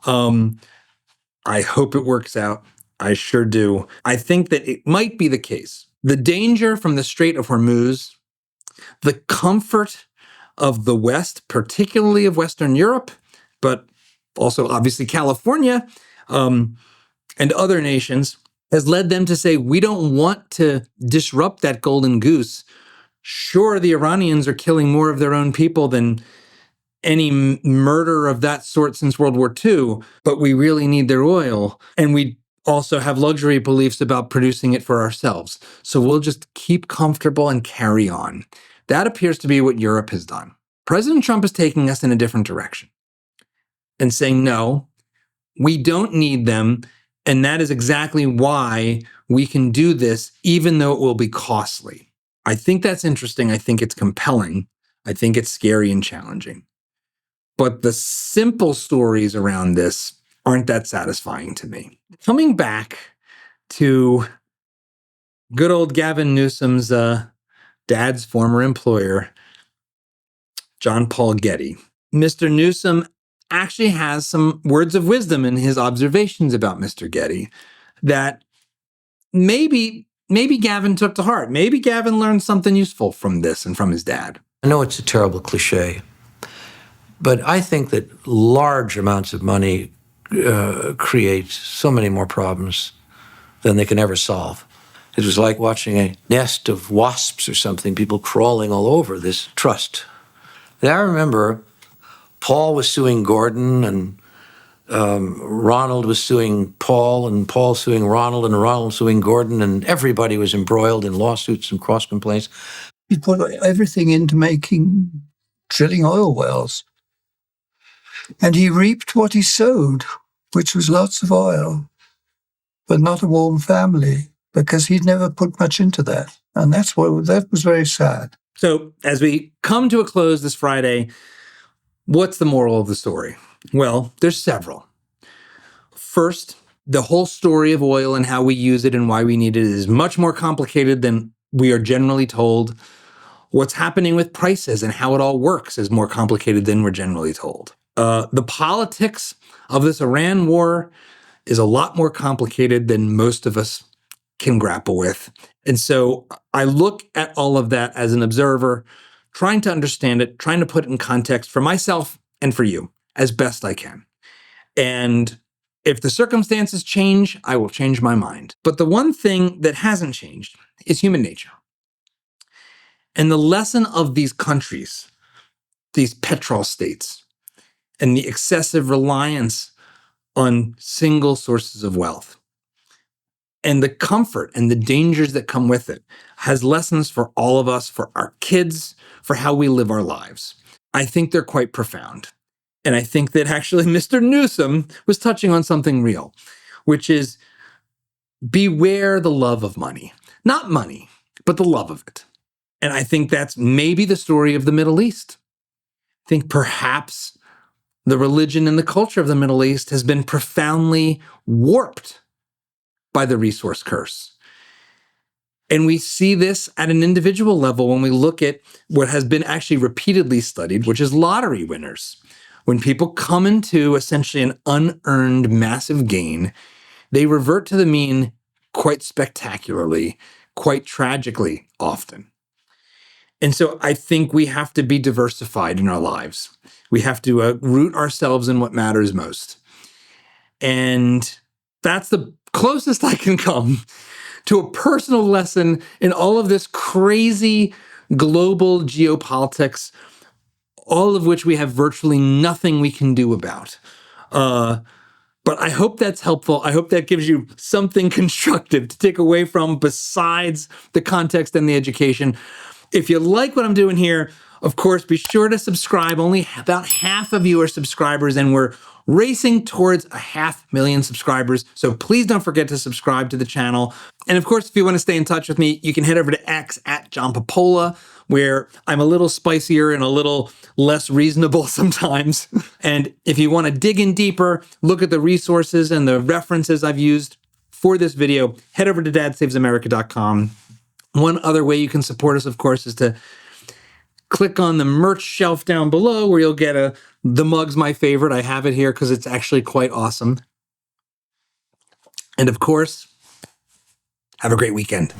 Speaker 2: I hope it works out. I sure do. I think that it might be the case. The danger from the Strait of Hormuz, the comfort of the West, particularly of Western Europe, but also obviously California and other nations, has led them to say, we don't want to disrupt that golden goose. Sure, the Iranians are killing more of their own people than any murder of that sort since World War II, but we really need their oil. And we also have luxury beliefs about producing it for ourselves. So we'll just keep comfortable and carry on. That appears to be what Europe has done. President Trump is taking us in a different direction and saying, no, we don't need them. And that is exactly why we can do this, even though it will be costly. I think that's interesting. I think it's compelling. I think it's scary and challenging. But the simple stories around this aren't that satisfying to me. Coming back to good old Gavin Newsom's dad's former employer, John Paul Getty. Mr. Newsom actually has some words of wisdom in his observations about Mr. Getty that maybe Gavin took to heart. Maybe Gavin learned something useful from this and from his dad.
Speaker 11: I know it's a terrible cliche, but I think that large amounts of money create so many more problems than they can ever solve. It was like watching a nest of wasps or something, people crawling all over this trust. And I remember Paul was suing Gordon, and Ronald was suing Paul, and Paul suing Ronald, and Ronald suing Gordon, and everybody was embroiled in lawsuits and cross complaints.
Speaker 12: He put everything into drilling oil wells. And he reaped what he sowed, which was lots of oil, but not a warm family, because he'd never put much into that. And that was very sad.
Speaker 2: So as we come to a close this Friday, what's the moral of the story? Well, there's several. First, the whole story of oil and how we use it and why we need it is much more complicated than we are generally told. What's happening with prices and how it all works is more complicated than we're generally told. The politics of this Iran war is a lot more complicated than most of us can grapple with. And so I look at all of that as an observer, trying to understand it, trying to put it in context for myself and for you as best I can. And if the circumstances change, I will change my mind. But the one thing that hasn't changed is human nature. And the lesson of these countries, these petrol states, and the excessive reliance on single sources of wealth, and the comfort and the dangers that come with it, has lessons for all of us, for our kids, for how we live our lives. I think they're quite profound. And I think that actually Mr. Newsom was touching on something real, which is beware the love of money. Not money, but the love of it. And I think that's maybe the story of the Middle East. I think perhaps the religion and the culture of the Middle East has been profoundly warped by the resource curse. And we see this at an individual level when we look at what has been actually repeatedly studied, which is lottery winners. When people come into essentially an unearned massive gain, they revert to the mean quite spectacularly, quite tragically often. And so I think we have to be diversified in our lives. We have to root ourselves in what matters most. And that's the closest I can come to a personal lesson in all of this crazy global geopolitics, all of which we have virtually nothing we can do about. But I hope that's helpful. I hope that gives you something constructive to take away from besides the context and the education. If you like what I'm doing here, of course, be sure to subscribe. Only about half of you are subscribers, and we're racing towards 500,000 subscribers. So please don't forget to subscribe to the channel. And of course, if you want to stay in touch with me, you can head over to X at John Popola, where I'm a little spicier and a little less reasonable sometimes. And if you want to dig in deeper, look at the resources and the references I've used for this video, head over to dadssavesamerica.com. One other way you can support us, of course, is to click on the merch shelf down below where you'll get the mug's my favorite. I have it here because it's actually quite awesome. And of course, have a great weekend.